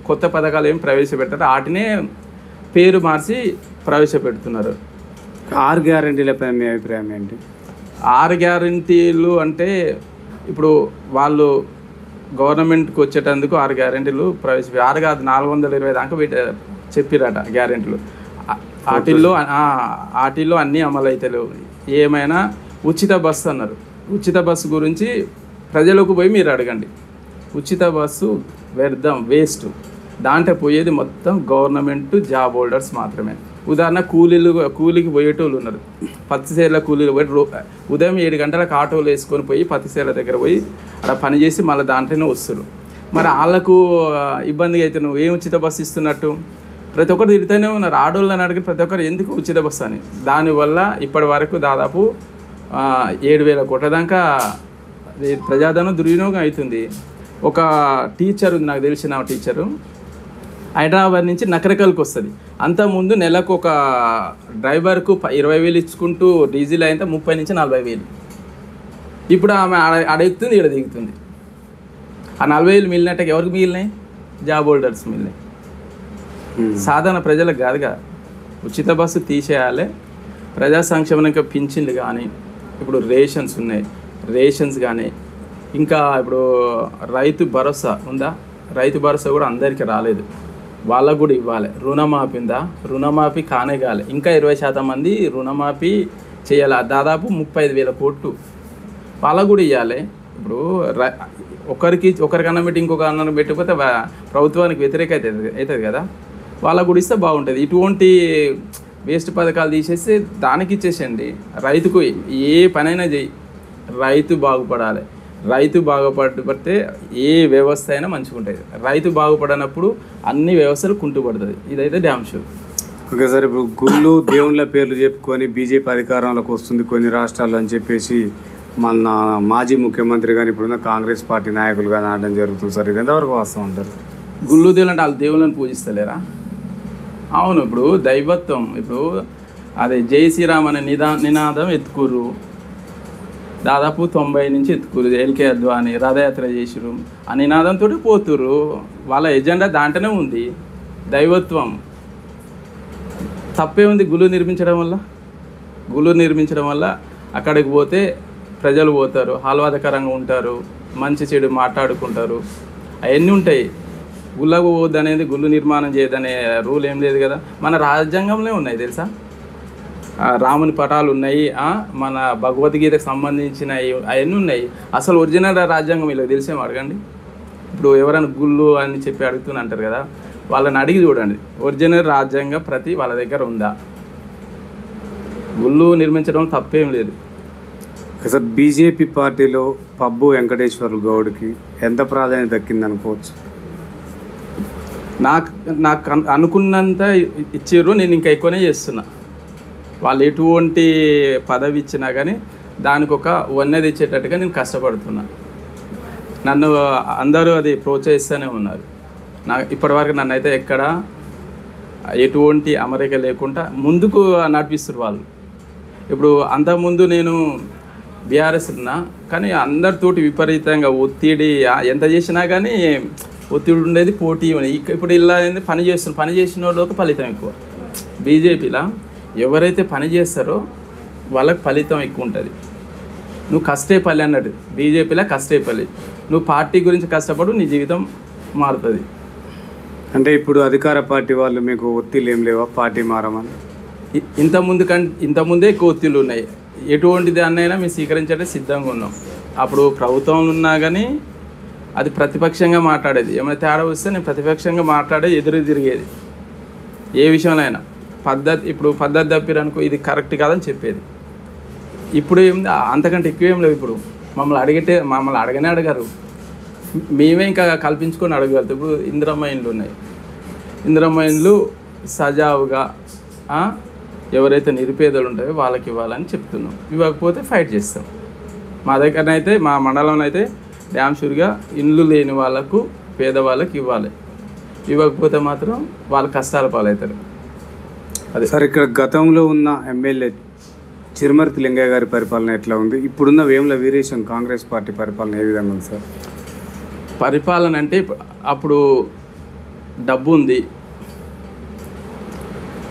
కొత్త పథకాలు ఏం ప్రవేశపెట్టారు, వాటినే పేరు మార్చి ప్రవేశపెడుతున్నారు. 6 గ్యారెంటీలపై మీ అభిప్రాయం ఏంటి? 6 గ్యారెంటీలు అంటే ఇప్పుడు వాళ్ళు గవర్నమెంట్కి వచ్చేటందుకు 6 గ్యారెంటీలు 6 కాదు 420 దాకా చెప్పిరట గ్యారెంటీలు. వాటిల్లో అన్నీ అమలు అవుతలేవు. ఏమైనా ఉచిత బస్సు అన్నారు. ఉచిత బస్సు గురించి ప్రజలకు పోయి మీరు అడగండి. ఉచిత బస్సు వ్యర్థం, వేస్ట్. దాంట్లో పోయేది మొత్తం గవర్నమెంట్ జాబ్ హోల్డర్స్ మాత్రమే. ఉదాహరణ కూలీకి పోయేటోళ్ళు ఉన్నారు. పత్తిసేల కూలీలు పోయి ఉదయం 7 గంటలకు ఆటోలు వేసుకొని పోయి పత్తిసేల దగ్గర పోయి అలా పనిచేసి మళ్ళీ దాంట్లోనే వస్తారు. మరి వాళ్ళకు ఇబ్బందిగా అయితే నువ్వు ఏం ఉచిత బస్సు ఇస్తున్నట్టు? ప్రతి ఒక్కరు తిరుగుతూనే ఉన్నారు. ఆడోళ్ళని అడిగి ప్రతి ఒక్కరు ఎందుకు ఉచిత బస్సు అని. దానివల్ల ఇప్పటి వరకు దాదాపు 7,000 కోట్ల దాకా ప్రజాధనం దుర్వినియోగం అవుతుంది. ఒక టీచర్ ఉంది, నాకు తెలిసిన టీచరు, హైదరాబాద్ నుంచి నకరకల్కి వస్తుంది. అంతకుముందు నెలకు ఒక డ్రైవర్కు 20,000 ఇచ్చుకుంటూ డీజిల్ అయితే 30,000 నుంచి 40,000. ఇప్పుడు ఆమె అడుగుతుంది, ఇక్కడ దిగుతుంది. ఆ 40,000 మిగిలినట్టు ఎవరికి మిగిలినాయి? Job holders మిగిలినాయి. సాధారణ ప్రజలకు కాదుగా. ఉచిత బస్సు తీసేయాలి. ప్రజా సంక్షేమానికి పింఛన్లు కానీ, ఇప్పుడు రేషన్స్ ఉన్నాయి, రేషన్స్ కానీ, ఇంకా ఇప్పుడు రైతు భరోసా ఉందా? రైతు భరోసా కూడా అందరికీ రాలేదు, వాళ్ళకు కూడా ఇవ్వాలి. రుణమాఫీ ఉందా? రుణమాఫీ కానే కాలే. ఇంకా 20% మంది రుణమాఫీ చేయాలి. దాదాపు 35,000 కోట్లు వాళ్ళకు కూడా ఇవ్వాలి. ఇప్పుడు ఒకరికి అన్నం పెట్టి ఇంకొక అన్నం పెట్టకపోతే ప్రభుత్వానికి వ్యతిరేక అవుతుంది కదా. వాళ్ళకు కూడా ఇస్తే బాగుంటుంది. ఇటువంటి వేస్ట్ పథకాలు తీసేసి దానికి ఇచ్చేసేయండి. రైతుకు ఏ పనైనా చేయి, రైతు బాగుపడాలి. రైతు బాగుపడితే ఏ వ్యవస్థ అయినా మంచిగా ఉంటుంది. రైతు బాగుపడినప్పుడు అన్ని వ్యవస్థలు కుంటుపడుతుంది. ఇదైతే డ్యామ్ షూర్. ఓకే సార్, ఇప్పుడు గుళ్ళు దేవుళ్ళ పేర్లు చెప్పుకొని బీజేపీ అధికారంలోకి వస్తుంది కొన్ని రాష్ట్రాల్లో అని చెప్పేసి మన మాజీ ముఖ్యమంత్రి కానీ ఇప్పుడున్న కాంగ్రెస్ పార్టీ నాయకులు కానీ అనడం జరుగుతుంది సార్. ఇది ఎంతవరకు వాస్తవం అంటారు? గుళ్ళు దేవుళ్ళు అంటే వాళ్ళు దేవుళ్ళని పూజిస్తలేరా? అవును, ఇప్పుడు దైవత్వం. ఇప్పుడు అదే జై శ్రీరామ్ అనే నినాదం ఎత్తుకుర్రు. దాదాపు 90 నుంచి ఎత్తుకురు. ఎల్కే అద్వాని రథయాత్ర చేసిరు. ఆ నినాదంతో పోతుర్రు. వాళ్ళ ఎజెండా దాంట్లోనే ఉంది. దైవత్వం తప్పే ఉంది గుళ్ళు నిర్మించడం వల్ల అక్కడికి పోతే ప్రజలు పోతారు, ఆహ్లాదకరంగా ఉంటారు, మంచి చెడు మాట్లాడుకుంటారు, అవన్నీ ఉంటాయి. గుళ్ళకు పోవద్దు అనేది, గుళ్ళు నిర్మాణం చేయదనే రూల్ ఏం లేదు కదా. మన రాజ్యాంగంలో ఉన్నాయి తెలుసా. రాముని పటాలు ఉన్నాయి, మన భగవద్గీతకు సంబంధించిన అవన్నీ ఉన్నాయి. అసలు ఒరిజినల్ రాజ్యాంగం ఇలా తెలిసేమో అడగండి. ఇప్పుడు ఎవరైనా గుళ్ళు అని చెప్పి అడుగుతూనే అంటారు కదా, వాళ్ళని అడిగి చూడండి. ఒరిజినల్ రాజ్యాంగం ప్రతి వాళ్ళ దగ్గర ఉందా? గుళ్ళు నిర్మించడం తప్పేం లేదు. సార్, బీజేపీ పార్టీలో పబ్బు వెంకటేశ్వర గౌడ్కి ఎంత ప్రాధాన్యత దక్కింది అనుకోవచ్చు? నాకు అనుకున్నంత ఇచ్చారు. నేను ఇంకా ఎక్కువనే చేస్తున్నా. వాళ్ళు ఎటువంటి పదవి ఇచ్చినా కానీ దానికి ఒక వన్నె తెచ్చేటట్టుగా నేను కష్టపడుతున్నా. నన్ను అందరూ అది ప్రోత్సహిస్తూనే ఉన్నారు. ఇప్పటివరకు నన్ను అయితే ఎక్కడ ఎటువంటి అమరిక లేకుండా ముందుకు నడిపిస్తారు వాళ్ళు. ఇప్పుడు అంతకుముందు నేను బీఆర్ఎస్ ఉన్నా, కానీ అందరితోటి విపరీతంగా ఒత్తిడి, ఎంత చేసినా కానీ ఒత్తిడి ఉండేది, పోటీ ఉండేది. ఇప్పుడు ఇలా పని చేసిన వాళ్ళకి ఫలితం ఎక్కువ. బీజేపీలో ఎవరైతే పని చేస్తారో వాళ్ళకి ఫలితం ఎక్కువ ఉంటుంది. నువ్వు కష్టేపల్లి అన్నట్టు, బీజేపీలో కష్టేపల్లి. నువ్వు పార్టీ గురించి కష్టపడు, నీ జీవితం మారుతుంది. అంటే ఇప్పుడు అధికార పార్టీ వాళ్ళు మీకు ఒత్తిళ్ళు ఏం లేవా పార్టీ మారమని? ఇంతకుముందే ఎక్కువ ఒత్తిళ్ళు ఉన్నాయి. ఎటువంటి దాన్నైనా మేము స్వీకరించడానికి సిద్ధంగా ఉన్నాం. అప్పుడు ప్రభుత్వంలో ఉన్నా కానీ అది ప్రతిపక్షంగా మాట్లాడేది. ఏమైనా తేడా వస్తే నేను ప్రతిపక్షంగా మాట్లాడేది, ఎదురు తిరిగేది ఏ విషయంలో అయినా. ఇప్పుడు పద్ధతి తప్పిరనుకో, ఇది కరెక్ట్ కాదని చెప్పేది. ఇప్పుడు ఏం అంతకంటే ఎక్కువ ఏం లేవు. ఇప్పుడు మమ్మల్ని అడగనే అడగారు. మేమే ఇంకా కల్పించుకొని అడగగలుగుతాం. ఇప్పుడు ఇందిరమ్మ ఇండ్లు ఉన్నాయి. ఇందిరమ్మ ఇండ్లు సజావుగా ఎవరైతే నిరుపేదలు ఉంటాయో వాళ్ళకి ఇవ్వాలని చెప్తున్నాం. ఇవ్వకపోతే ఫైట్ చేస్తాం. మా దగ్గరనైతే, మా మండలంలో అయితే డ్యామ్ షూర్గా ఇండ్లు లేని వాళ్ళకు, పేదవాళ్ళకి ఇవ్వాలి. ఇవ్వకపోతే మాత్రం వాళ్ళ కష్టాల పాలవుతారు. అదే సార్, ఇక్కడ గతంలో ఉన్న ఎమ్మెల్యే చిరుమర్తి లింగయ్య గారి పరిపాలన ఎట్లా ఉంది? ఇప్పుడున్న వేముల వీరేశం కాంగ్రెస్ పార్టీ పరిపాలన ఏ విధంగా ఉంది సార్? పరిపాలన అంటే అప్పుడు డబ్బు ఉంది,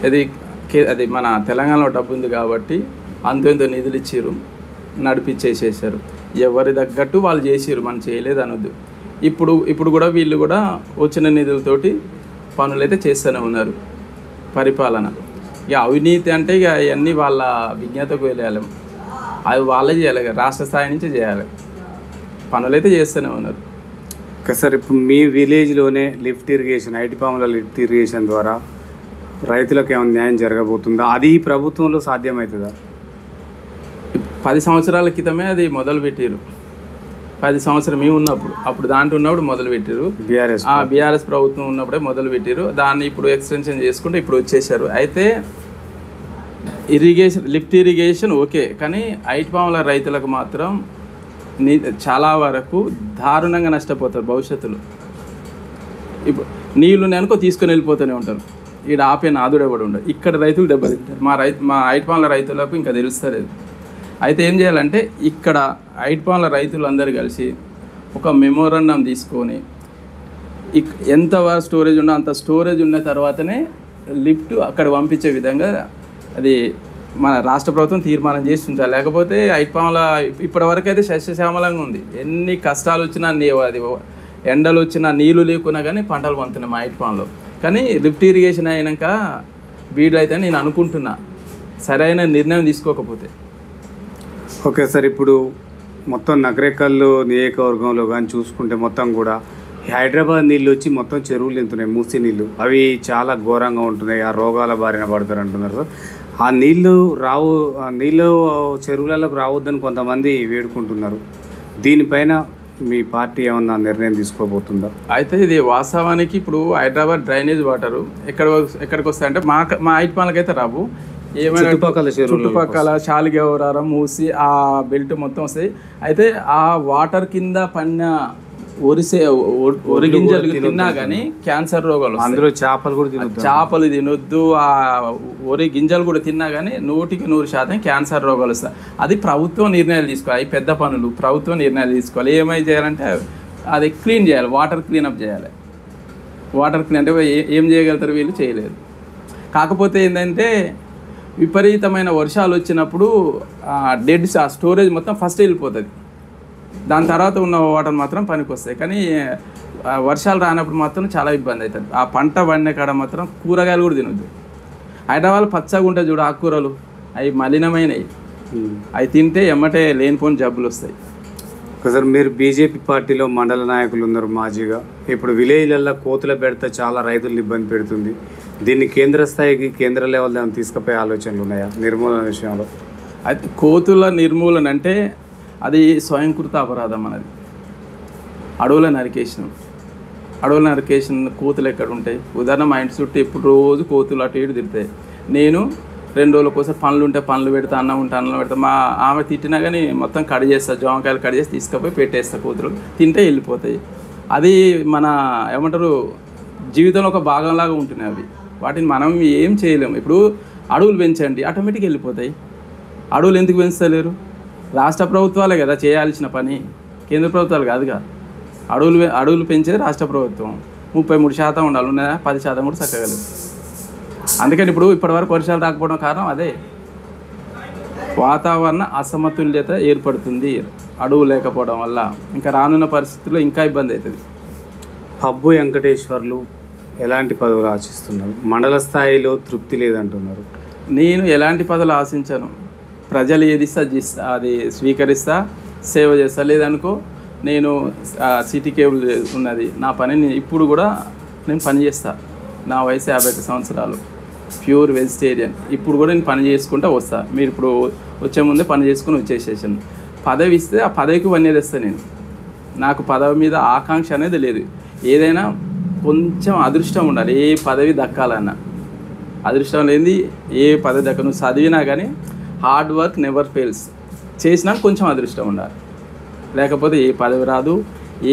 అది మన తెలంగాణలో డబ్బు ఉంది కాబట్టి అంతో నిధులు ఇచ్చారు, నడిపించేసేసారు. ఎవరి తగ్గట్టు వాళ్ళు చేసారు, మనం చేయలేదు అనొద్దు. ఇప్పుడు కూడా వీళ్ళు కూడా వచ్చిన నిధులతోటి పనులు అయితే చేస్తూనే ఉన్నారు. పరిపాలన ఇక అవినీతి అంటే ఇక అవన్నీ వాళ్ళ విజ్ఞతకు వెళ్ళాలి, అవి వాళ్ళే చేయాలి, రాష్ట్ర స్థాయి నుంచి చేయాలి. పనులైతే చేస్తూనే ఉన్నారు. ఓకే సార్, ఇప్పుడు మీ విలేజ్లోనే lift irrigation, Itipamula lift irrigation ద్వారా రైతులకు ఏమైనా న్యాయం జరగబోతుందా? అది ఈ ప్రభుత్వంలో సాధ్యమవుతుందా? 10 సంవత్సరాల క్రితమే అది మొదలుపెట్టారు. 10 సంవత్సరం మేము ఉన్నప్పుడు, అప్పుడు దాంట్లో ఉన్నప్పుడు మొదలుపెట్టారు. బీఆర్ఎస్ ప్రభుత్వం ఉన్నప్పుడే మొదలుపెట్టారు. దాన్ని ఇప్పుడు ఎక్స్టెన్షన్ చేసుకుంటే ఇప్పుడు వచ్చేసారు. అయితే లిఫ్ట్ ఇరిగేషన్ ఓకే, కానీ ఐటీ పాముల రైతులకు మాత్రం చాలా వరకు దారుణంగా నష్టపోతారు భవిష్యత్తులో. ఇప్పుడు నీళ్లు నెనుకో తీసుకొని వెళ్ళిపోతూనే ఉంటారు. ఈడ ఆపే నాదుడు ఎవడు ఉండదు. ఇక్కడ రైతులు దెబ్బతింటారు. మా ఐటీ పాముల రైతులకు ఇంకా తెలుస్తలేదు. అయితే ఏం చేయాలంటే ఇక్కడ ఐటీ పాముల రైతులు అందరూ కలిసి ఒక మెమోరాండం తీసుకొని ఎంత స్టోరేజ్ ఉందో అంత స్టోరేజ్ ఉన్న తర్వాతనే లిఫ్ట్ అక్కడ పంపించే విధంగా అది మన రాష్ట్ర ప్రభుత్వం తీర్మానం చేసి ఉంచాలి. లేకపోతే ఐటీ పాముల ఇప్పటివరకు అయితే సస్యశ్యామలంగా ఉంది. ఎన్ని కష్టాలు వచ్చినా అది ఎండలు వచ్చినా నీళ్లు లేకున్నా కానీ పంటలు పండుతున్నాయి మా ఐటీ పాములో. కానీ లిఫ్ట్ ఇరిగేషన్ అయినాక వీళ్ళైతే నేను అనుకుంటున్నా సరైన నిర్ణయం తీసుకోకపోతే. ఓకే సార్, ఇప్పుడు మొత్తం నగరేకల్లు నియోజకవర్గంలో కానీ చూసుకుంటే మొత్తం కూడా హైదరాబాద్ నీళ్ళు వచ్చి మొత్తం చెరువులు నింతున్నాయి, మూసి నీళ్ళు. అవి చాలా ఘోరంగా ఉంటున్నాయి, ఆ రోగాల బారిన పడతారు అంటున్నారు సార్. ఆ నీళ్ళు చెరువులలోకి రావద్దని కొంతమంది వేడుకుంటున్నారు. దీనిపైన మీ పార్టీ ఏమన్నా నిర్ణయం తీసుకోబోతుందా? అయితే ఇది వాస్తవానికి ఇప్పుడు హైదరాబాద్ డ్రైనేజ్ వాటరు ఎక్కడికి వస్తాయంటే మా ఐటీ పాములకైతే రావు. ఏమైనా చుట్టుపక్కల శాలిగవరారం, మూసి ఆ బెల్ట్ మొత్తం వస్తాయి. అయితే ఆ వాటర్ కింద పడిన ఒరి గింజలు తిన్నా కానీ క్యాన్సర్ రోగాలు, అందులో చేపలు తినొద్దు, ఆ ఒరి గింజలు కూడా తిన్నా కానీ 100% క్యాన్సర్ రోగాలు వస్తాయి. అది ప్రభుత్వం నిర్ణయాలు తీసుకోవాలి. అవి పెద్ద పనులు ప్రభుత్వం నిర్ణయాలు తీసుకోవాలి. ఏమై చేయాలంటే అది క్లీన్ చేయాలి, వాటర్ క్లీనప్ చేయాలి. వాటర్ క్లీన్ అంటే ఏం చేయగలుగుతారు వీళ్ళు? చేయలేరు. కాకపోతే ఏంటంటే విపరీతమైన వర్షాలు వచ్చినప్పుడు ఆ స్టోరేజ్ మొత్తం ఫస్ట్ వెళ్ళిపోతుంది. దాని తర్వాత ఉన్న వాటర్ మాత్రం పనికి వస్తాయి. కానీ వర్షాలు రానప్పుడు మాత్రం చాలా ఇబ్బంది అవుతుంది. ఆ పంట పండిన కాడ మాత్రం కూరగాయలు కూడా తినొద్దు. హైదరాబాద్ పచ్చగా ఉంటాయి చూడు ఆకుకూరలు, అవి మలినమైనవి. అవి తింటే ఎమ్మటే లేనిపోని జబ్బులు వస్తాయి. సార్, మీరు బీజేపీ పార్టీలో మండల నాయకులు ఉన్నారు మాజీగా. ఇప్పుడు విలేజ్లలో కోతుల పెడితే చాలా రైతులను ఇబ్బంది పెడుతుంది. దీన్ని కేంద్ర స్థాయికి, కేంద్ర లెవెల్ దాన్ని తీసుకుపోయే ఆలోచనలు ఉన్నాయా నిర్మూలన విషయంలో? అయితే కోతుల నిర్మూలన అంటే అది స్వయంకృత అపరాధం. అన్నది అడవుల నరికేషన్ కోతులు ఎక్కడ ఉంటాయి? ఉదాహరణ మా ఇంటి చుట్టూ ఇప్పుడు రోజు కోతులు అటు ఇటు తిరుగుతాయి. నేను 2 రోజుల కోసం పనులు ఉంటే పనులు పెడతా, అన్నం ఉంటే అన్నం పెడతా. మా ఆమె తిట్టినా కానీ మొత్తం కట్ చేస్తా, జామకాయలు కట్ చేసి తీసుకుపోయి పెట్టేస్తా. కోతులు తింటే వెళ్ళిపోతాయి. అది మన ఏమంటారు జీవితంలో ఒక భాగంలాగా ఉంటున్నాయి అవి. వాటిని మనం ఏం చేయలేము. ఇప్పుడు అడవులు పెంచండి, ఆటోమేటిక్గా వెళ్ళిపోతాయి. అడవులు ఎందుకు పెంచలేరు? రాష్ట్ర ప్రభుత్వాలే కదా చేయాల్సిన పని, కేంద్ర ప్రభుత్వాలు కాదుగా. అడవులు పెంచేది రాష్ట్ర ప్రభుత్వం. 33% ఉండాలి, ఉన్నదా 10% కూడా చక్కగలదు. అందుకని ఇప్పుడు ఇప్పటివరకు వర్షాలు రాకపోవడం కారణం అదే. వాతావరణ అసమతుల్యత ఏర్పడుతుంది అడవు లేకపోవడం వల్ల. ఇంకా రానున్న పరిస్థితుల్లో ఇంకా ఇబ్బంది అవుతుంది. పబ్బు వెంకటేశ్వర్లు ఎలాంటి పదవులు ఆశిస్తున్నారు? మండల స్థాయిలో తృప్తి లేదంటున్నారు. నేను ఎలాంటి పదవులు ఆశించాను. ప్రజలు ఏది ఇస్తా అది స్వీకరిస్తా, సేవ చేస్తా. లేదనుకో నేను సిటీ కేబుల్ ఉన్నది నా పని, ఇప్పుడు కూడా నేను పని చేస్తా. నా వయసు 51 సంవత్సరాలు, ప్యూర్ వెజిటేరియన్. ఇప్పుడు కూడా నేను పని చేసుకుంటూ వస్తా. మీరు ఇప్పుడు వచ్చే ముందే పని చేసుకుని వచ్చేసేసాను. పదవి ఇస్తే ఆ పదవికి వన్నేదేస్తా నేను. నాకు పదవి మీద ఆకాంక్ష అనేది లేదు. ఏదైనా కొంచెం అదృష్టం ఉండాలి. ఏ పదవి దక్కాలన్నా అదృష్టం లేనిది ఏ పదవి దక్క. నువ్వు చదివినా కానీ హార్డ్ వర్క్ నెవర్ ఫెయిల్స్. చేసినా కొంచెం అదృష్టం ఉండాలి, లేకపోతే ఏ పదవి రాదు,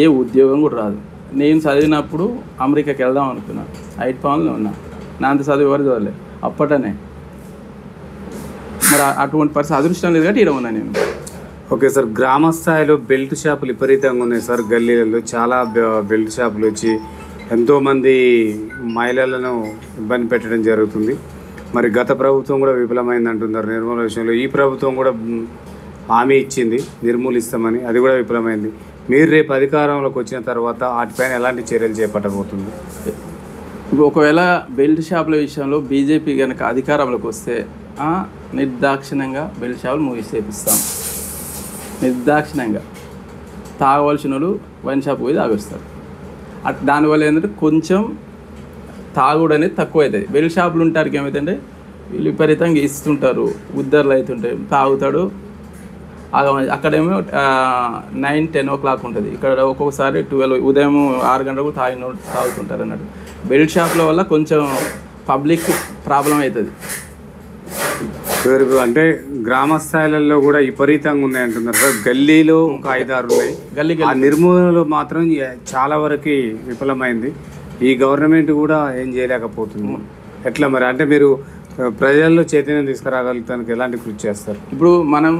ఏ ఉద్యోగం కూడా రాదు. నేను చదివినప్పుడు అమెరికాకి వెళ్దాం అనుకున్నాను, ఐటీ పాములో ఉన్నా. నా అంత చదువు ఎవరు చదవలేదు అప్పటనే. మరి అటువంటి పరిస్థితి అదృష్టం లేదు కాబట్టి ఇక్కడ ఉన్నా నేను. ఓకే సార్, గ్రామ స్థాయిలో బెల్ట్ షాపులు విపరీతంగా ఉన్నాయి సార్. గల్లీలలో చాలా బెల్ట్ షాపులు వచ్చి ఎంతోమంది మహిళలను ఇబ్బంది పెట్టడం జరుగుతుంది. మరి గత ప్రభుత్వం కూడా విఫలమైంది అంటున్నారు నిర్మూలన విషయంలో. ఈ ప్రభుత్వం కూడా హామీ ఇచ్చింది నిర్మూలిస్తామని, అది కూడా విఫలమైంది. మీరు రేపు అధికారంలోకి వచ్చిన తర్వాత వాటిపైన ఎలాంటి చర్యలు చేపట్టబోతుంది? ఒకవేళ బెల్ట్ షాపుల విషయంలో బీజేపీ కనుక అధికారంలోకి వస్తే నిర్దాక్షిణ్యంగా బెల్ట్ షాపులు మూసేపిస్తాం. నిర్దాక్షిణ్యంగా తాగవలసిన వాళ్ళు వైన్ షాప్ పోయి తాగొస్తారు. దానివల్ల ఏంటంటే కొంచెం తాగుడు అనేది తక్కువ అవుతుంది. బెల్ట్ షాపులు ఉంటారు ఏమవుతుందంటే వీళ్ళు విపరీతంగా ఇస్తుంటారు, ఉద్దర్లు అవుతుంటాయి, తాగుతాడు. అక్కడేమో 9-10 o'clock ఉంటుంది, ఇక్కడ ఒక్కొక్కసారి 12 ఉదయం 6 గంటలకు తాగుతుంటారు అన్నట్టు. బెల్ట్ షాపుల వల్ల కొంచెం పబ్లిక్ ప్రాబ్లం అవుతుంది. అంటే గ్రామ స్థాయిలలో కూడా విపరీతంగా ఉన్నాయి అంటున్నారు సార్. గల్లీలో ఒక 5-6 ఉన్నాయి. ఆ నిర్మూలనలో మాత్రం చాలా వరకు విఫలమైంది. ఈ గవర్నమెంట్ కూడా ఏం చేయలేకపోతుంది. ఎట్లా మరి? అంటే మీరు ప్రజల్లో చైతన్యం తీసుకురాగలుగుతానికి ఎలాంటి కృషి చేస్తారు? ఇప్పుడు మనం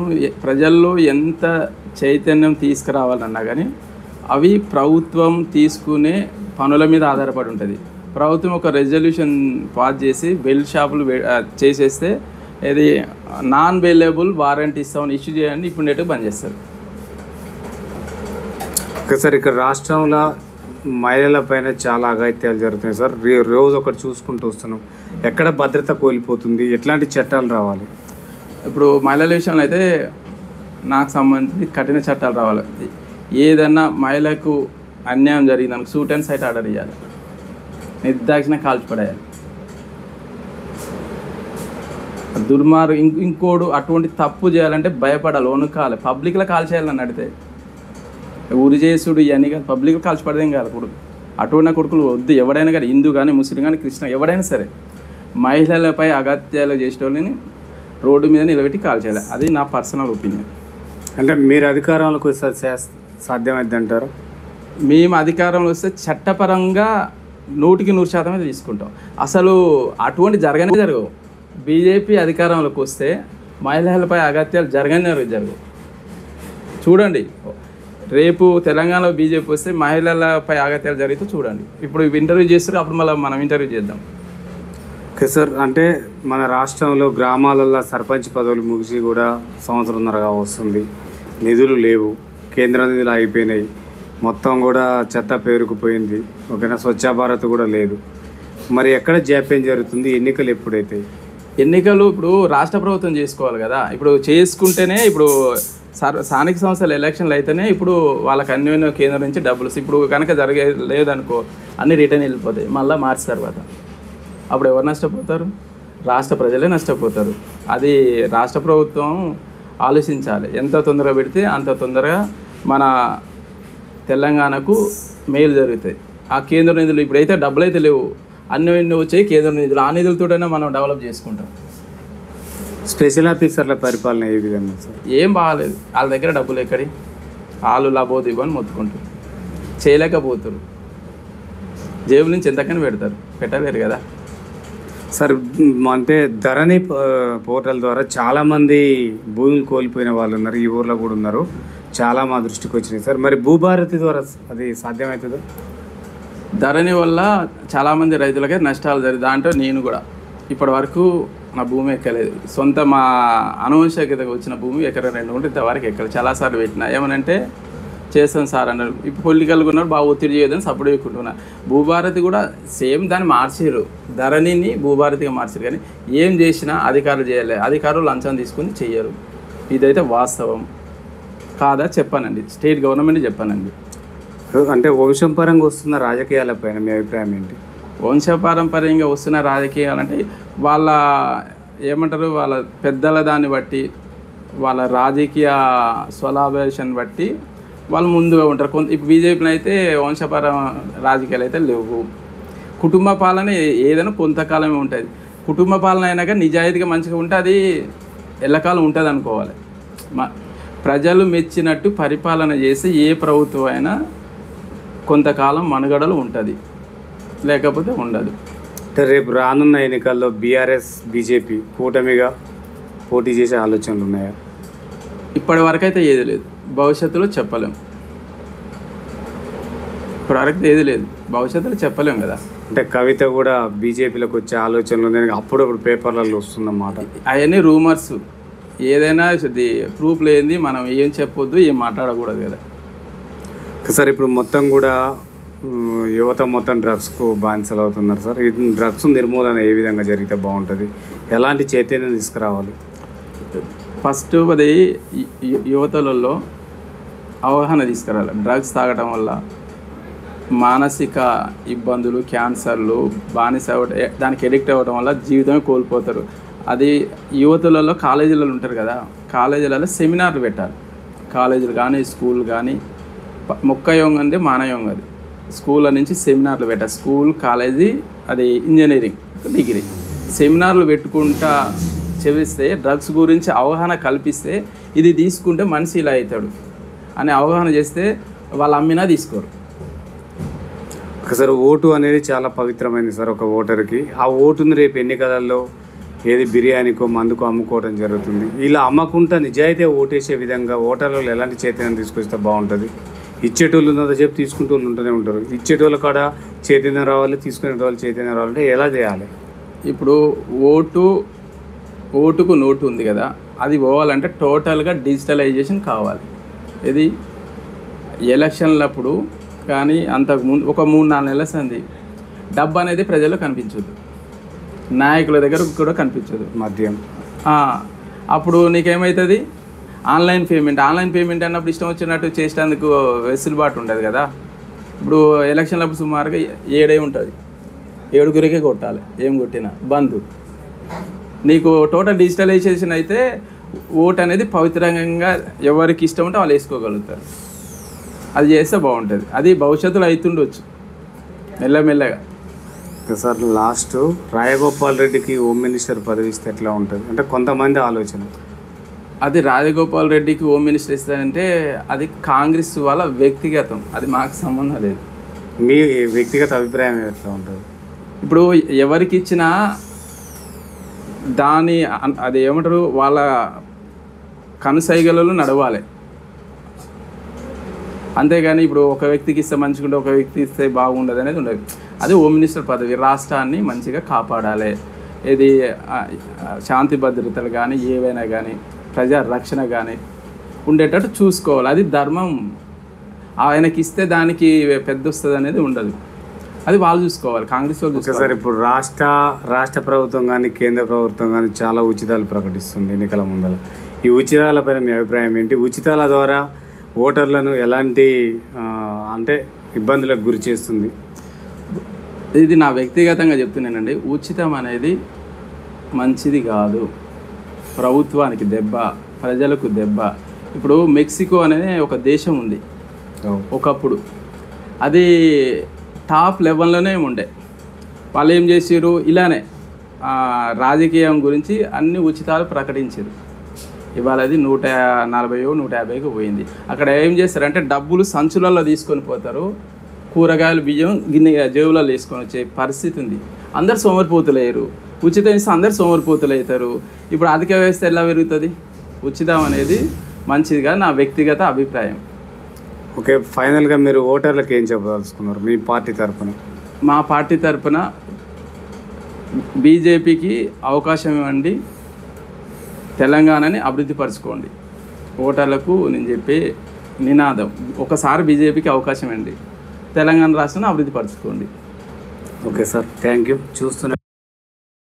ప్రజల్లో ఎంత చైతన్యం తీసుకురావాలన్నా కానీ అవి ప్రభుత్వం తీసుకునే పనుల మీద ఆధారపడి ఉంటుంది. ప్రభుత్వం ఒక రెజల్యూషన్ పాస్ చేసి బెల్ట్ షాపులు చేసేస్తే ఇది నాన్ బెయిలబుల్ వారంటీ ఇస్తామని ఇష్యూ చేయండి, ఇప్పుడు నెట్టు బంద్ చేస్తారు. ఓకే సార్, ఇక్కడ రాష్ట్రంలో మహిళల పైన చాలా అఘాయిత్యాలు జరుగుతున్నాయి సార్. రోజు ఒకటి చూసుకుంటూ వస్తున్నాం. ఎక్కడ భద్రత కోల్పోతుంది? ఎట్లాంటి చట్టాలు రావాలి? ఇప్పుడు మహిళల విషయంలో అయితే నాకు సంబంధించి కఠిన చట్టాలు రావాలి. ఏదన్నా మహిళకు అన్యాయం జరిగిందనుకో సూట్ అండ్ సైట్ ఆర్డర్ ఇవ్వాలి, నిర్దాక్షిణ కాల్చిపడేయాలి. ఇంకోడు అటువంటి తప్పు చేయాలంటే భయపడాలి, వణుకాలి. పబ్లిక్లో కాల్ చేయాలని అడిగితే ఊరి చేసుడు ఇవన్నీ కానీ పబ్లిక్లో కాల్చిపడదేం కాదు కొడుకు. అటువంటి కొడుకులు వద్దు. ఎవడైనా కానీ హిందూ కానీ ముస్లిం కానీ క్రిస్టియన్ ఎవడైనా సరే మహిళలపై అగత్యాలు చేసేటోళ్ళని రోడ్డు మీద నిలబెట్టి కాల్ చేయాలి. అది నా పర్సనల్ ఒపీనియన్. అంటే మీరు అధికారంలోకి సాధ్యమైంది అంటారు? మేము అధికారంలో వస్తే చట్టపరంగా 100% తీసుకుంటాం. అసలు అటువంటి జరగవు. బీజేపీ అధికారంలోకి వస్తే మహిళలపై అగత్యాలు జరగవు. చూడండి, రేపు తెలంగాణలో బీజేపీ వస్తే మహిళలపై అగత్యాలు జరిగితే చూడండి. ఇప్పుడు ఇంటర్వ్యూ చేస్తారు, అప్పుడు మళ్ళీ మనం ఇంటర్వ్యూ చేద్దాం. ఓకే సార్, అంటే మన రాష్ట్రంలో గ్రామాలలో సర్పంచ్ పదవులు ముగిసి కూడా 1.5 సంవత్సరంగా వస్తుంది. నిధులు లేవు, కేంద్ర నిధులు అయిపోయినాయి, మొత్తం కూడా చెత్త పేరుకుపోయింది. ఓకేనా, స్వచ్ఛ భారత్ కూడా లేదు. మరి ఎక్కడ జాప్యం జరుగుతుంది? ఎన్నికలు ఎప్పుడైతే? ఎన్నికలు ఇప్పుడు రాష్ట్ర ప్రభుత్వం చేసుకోవాలి కదా. ఇప్పుడు చేసుకుంటేనే ఇప్పుడు స్థానిక సంస్థల ఎలక్షన్లు అయితేనే ఇప్పుడు వాళ్ళకి అన్ని కేంద్రం నుంచి డబ్బులు. ఇప్పుడు కనుక లేదనుకో అన్ని రిటర్న్ వెళ్ళిపోతాయి మళ్ళీ మార్చి తర్వాత. అప్పుడు ఎవరు నష్టపోతారు? రాష్ట్ర ప్రజలే నష్టపోతారు. అది రాష్ట్ర ప్రభుత్వం ఆలోచించాలి. ఎంత తొందరగా పెడితే అంత తొందరగా మన తెలంగాణకు మేలు జరుగుతాయి. ఆ కేంద్ర నిధులు ఇప్పుడైతే డబ్బులు అయితే లేవు, అన్ని వచ్చాయి కేంద్ర నిధులు. ఆ నిధులతోనే మనం డెవలప్ చేసుకుంటాం. స్పెషల్ ఆఫీసర్ల పరిపాలన ఏ విధంగా సార్? ఏం బాగాలేదు. వాళ్ళ దగ్గర డబ్బులు ఎక్కడి, వాళ్ళు లాభోదు ఇవ్వని మొత్తుకుంటారు, చేయలేకపోతారు. జేబుల నుంచి ఎంతకని పెట్టలేరు కదా సార్. అంటే ధరణి పోర్టల్ ద్వారా చాలామంది భూములు కోల్పోయిన వాళ్ళు ఉన్నారు, ఈ ఊర్లో కూడా ఉన్నారు. చాలా మా దృష్టికి వచ్చినాయి సార్. మరి భూభారతి ద్వారా అది సాధ్యమవుతుందా? ధరణి వల్ల చాలామంది రైతులకే నష్టాలు జరిగింది. దాంట్లో నేను కూడా ఇప్పటి వరకు నా భూమి ఎక్కలేదు. సొంత మా అనువంశికతకు వచ్చిన భూమి ఎకరా 2 ఉంటే ఇంతవరకు ఎక్కలేదు. చాలాసార్లు పెట్టినా ఏమనంటే చేస్తాను సార్ అన్నారు. ఇప్పుడు పొలిటికల్గా ఉన్నారు, బాగా ఒత్తిడి చేయదని సపోర్ట్ చేసుకుంటున్నా. భూభారతి కూడా సేమ్ దాన్ని మార్చారు, ధరణిని భూభారతిగా మార్చారు. కానీ ఏం చేసినా అధికారులు చేయాలి, అధికారులు లంచం తీసుకుని చెయ్యరు. ఇదైతే వాస్తవం కాదా చెప్పానండి, స్టేట్ గవర్నమెంట్ చెప్పానండి. అంటే వంశపరంగా వస్తున్న రాజకీయాలపైన మీ అభిప్రాయం ఏంటి? వంశపారంపర్యంగా వస్తున్న రాజకీయాలంటే వాళ్ళ ఏమంటారు, వాళ్ళ పెద్దల దాన్ని బట్టి, వాళ్ళ రాజకీయ స్వలాభేషన్ బట్టి వాళ్ళు ముందుగా ఉంటారు. ఇప్పుడు బీజేపీలో అయితే వంశపర రాజకీయాలు అయితే లేవు. కుటుంబ పాలన ఏదైనా కొంతకాలమే ఉంటుంది. కుటుంబ పాలన అయినాక నిజాయితీగా మంచిగా ఉంటే అది ఎల్లకాలం ఉంటుంది అనుకోవాలి. ప్రజలు మెచ్చినట్టు పరిపాలన చేసి ఏ ప్రభుత్వం అయినా కొంతకాలం మనుగడలు ఉంటుంది, లేకపోతే ఉండదు. అంటే రేపు రానున్న ఎన్నికల్లో బీఆర్ఎస్ బీజేపీ కూటమిగా పోటీ చేసే ఆలోచనలు ఉన్నాయా? ఇప్పటి వరకు అయితే ఏది లేదు, భవిష్యత్తులో చెప్పలేం. ఇప్పటి వరకు ఏది లేదు, భవిష్యత్తులో చెప్పలేం కదా. అంటే కవిత కూడా బీజేపీలోకి వచ్చే ఆలోచనలు ఉన్నాయి, అప్పుడప్పుడు పేపర్లలో వస్తుందన్నమాట. అవన్నీ రూమర్స్. ఏదైనా ఇది ప్రూఫ్ లేనిది మనం ఏం చెప్పొద్దు, ఏం మాట్లాడకూడదు కదా. సార్ ఇప్పుడు మొత్తం కూడా యువత మొత్తం డ్రగ్స్కు బానిసలు అవుతున్నారు సార్. ఈ డ్రగ్స్ నిర్మూలన ఏ విధంగా జరిగితే బాగుంటుంది, ఎలాంటి చైతన్యం తీసుకురావాలి? ఫస్ట్ అది యువతలలో అవగాహన తీసుకురావాలి. డ్రగ్స్ తాగటం వల్ల మానసిక ఇబ్బందులు, క్యాన్సర్లు, బానిస దానికి ఎడిక్ట్ అవ్వడం వల్ల జీవితమే కోల్పోతారు. అది యువతులలో కాలేజీలలో ఉంటారు కదా, కాలేజీలలో సెమినార్లు పెట్టాలి. కాలేజీలు కానీ స్కూల్ కానీ మొక్కయోగం అంటే మానయోగం, అది స్కూళ్ళ నుంచి సెమినార్లు పెట్టాలి. స్కూల్, కాలేజీ, అది ఇంజనీరింగ్, డిగ్రీ సెమినార్లు పెట్టుకుంటా చెవిస్తే డ్రగ్స్ గురించి అవగాహన కల్పిస్తే ఇది తీసుకుంటే మనిషి ఇలా అవుతాడు అని అవగాహన చేస్తే వాళ్ళు అమ్మినా తీసుకోరు. సార్ ఓటు అనేది చాలా పవిత్రమైనది సార్ ఒక ఓటర్కి. ఆ ఓటుని రేపు ఎన్నికలలో ఏది బిర్యానీకో మందుకో అమ్ముకోవడం జరుగుతుంది. ఇలా అమ్మకుండా నిజాయితీ ఓటేసే విధంగా ఓటర్లలో ఎలాంటి చైతన్యం తీసుకొస్తే బాగుంటుంది? ఇచ్చేటోళ్ళు ఉన్నంత చెప్పి తీసుకుంటూ వాళ్ళు ఉంటూనే ఉంటారు. ఇచ్చేటోళ్ళు కాడ చైతన్యం రావాలి, తీసుకునే వాళ్ళు చైతన్యం రావాలంటే ఎలా చేయాలి? ఇప్పుడు ఓటుకు నోటు ఉంది కదా, అది పోవాలంటే టోటల్గా డిజిటలైజేషన్ కావాలి. ఇది ఎలక్షన్లప్పుడు కానీ అంతకుముందు ఒక 3-4 నెలల సంది డబ్బు అనేది ప్రజల్లో కనిపించదు, నాయకుల దగ్గర కూడా కనిపించదు, మద్యం. అప్పుడు నీకేమవుతుంది? ఆన్లైన్ పేమెంట్ అన్నప్పుడు ఇష్టం వచ్చినట్టు చేసేందుకు వెసులుబాటు ఉండదు కదా. ఇప్పుడు ఎలక్షన్లప్పుడు సుమారుగా 7 ఉంటుంది, 7 కొట్టాలి, ఏం కొట్టినా బంద్. నీకు టోటల్ డిజిటలైజేషన్ అయితే ఓట్ అనేది పవిత్రంగా ఎవరికి ఇష్టం ఉంటే వాళ్ళు వేసుకోగలుగుతారు. అది చేస్తే బాగుంటుంది. అది భవిష్యత్తులో అవుతుండొచ్చు మెల్లమెల్లగా. సార్ లాస్ట్ రాజగోపాల్ రెడ్డికి హోమ్ మినిస్టర్ పదవి ఇస్తే ఎట్లా ఉంటుంది అంటే కొంతమంది ఆలోచన. అది రాజగోపాల్ రెడ్డికి హోమ్ మినిస్టర్ ఇస్తారంటే అది కాంగ్రెస్ వాళ్ళ వ్యక్తిగతం, అది మాకు సంబంధం లేదు. మీ వ్యక్తిగత అభిప్రాయం ఎట్లా ఉంటుంది? ఇప్పుడు ఎవరికి ఇచ్చినా దాని అది ఏమంటారు, వాళ్ళ కనుసైగలలో నడవాలి. అంతేగాని ఇప్పుడు ఒక వ్యక్తికి ఇస్తే మంచిగా ఒక వ్యక్తి ఇస్తే బాగుండదు అనేది ఉండదు. అది హోమ్ మినిస్టర్ పదవి. రాష్ట్రాన్ని మంచిగా కాపాడాలి, ఇది శాంతి భద్రతలు కానీ ఏవైనా కానీ ప్రజా రక్షణ కానీ ఉండేటట్టు చూసుకోవాలి. అది ధర్మం. ఆయనకి ఇస్తే దానికి పెద్ద వస్తుంది అనేది ఉండదు, అది వాళ్ళు చూసుకోవాలి, కాంగ్రెస్ వాళ్ళు చూసుకోవాలి. సార్ ఇప్పుడు రాష్ట్ర ప్రభుత్వం కానీ కేంద్ర ప్రభుత్వం కానీ చాలా ఉచితాలు ప్రకటిస్తుంది ఎన్నికల ముందర. ఈ ఉచితాలపైన మీ అభిప్రాయం ఏంటి? ఉచితాల ద్వారా ఓటర్లను ఎలాంటి అంటే ఇబ్బందులకు గురి చేస్తుంది? ఇది నా వ్యక్తిగతంగా చెప్తున్నానండి. ఉచితం అనేది మంచిది కాదు, ప్రభుత్వానికి దెబ్బ, ప్రజలకు దెబ్బ. ఇప్పుడు మెక్సికో అనేది ఒక దేశం ఉంది ఒకప్పుడు, అది టాప్ లెవెల్లోనే ఉండే. వాళ్ళు ఏం చేసారు, ఇలానే రాజకీయం గురించి అన్ని ఉచితాలు ప్రకటించారు. ఇవాళ అది 140-150కి పోయింది. అక్కడ ఏం చేస్తారంటే డబ్బులు సంచులలో తీసుకొని పోతారు, కూరగాయలు బియ్యం గిన్నె జేబులలో వేసుకొని వచ్చే పరిస్థితి ఉంది. అందరు సోమరిపోతులు అయ్యారు. ఉచితం ఇస్తే అందరు సోమరిపోతులు అవుతారు. ఇప్పుడు అధిక వ్యవస్థ ఎలా పెరుగుతుంది? ఉచితం అనేది మంచిదిగా నా వ్యక్తిగత అభిప్రాయం. ఓకే, ఫైనల్గా మీరు ఓటర్లకు ఏం చెప్పదలుచుకున్నారు మీ పార్టీ తరఫున? మా పార్టీ తరఫున బీజేపీకి అవకాశం ఇవ్వండి, తెలంగాణని అభివృద్ధి పరచుకోండి. ఓటర్లకు నేను చెప్పే నినాదం, ఒకసారి బీజేపీకి అవకాశం ఇవ్వండి, తెలంగాణ రాష్ట్రాన్ని అభివృద్ధి పరచుకోండి. Okay sir, thank you. చూస్తున్నా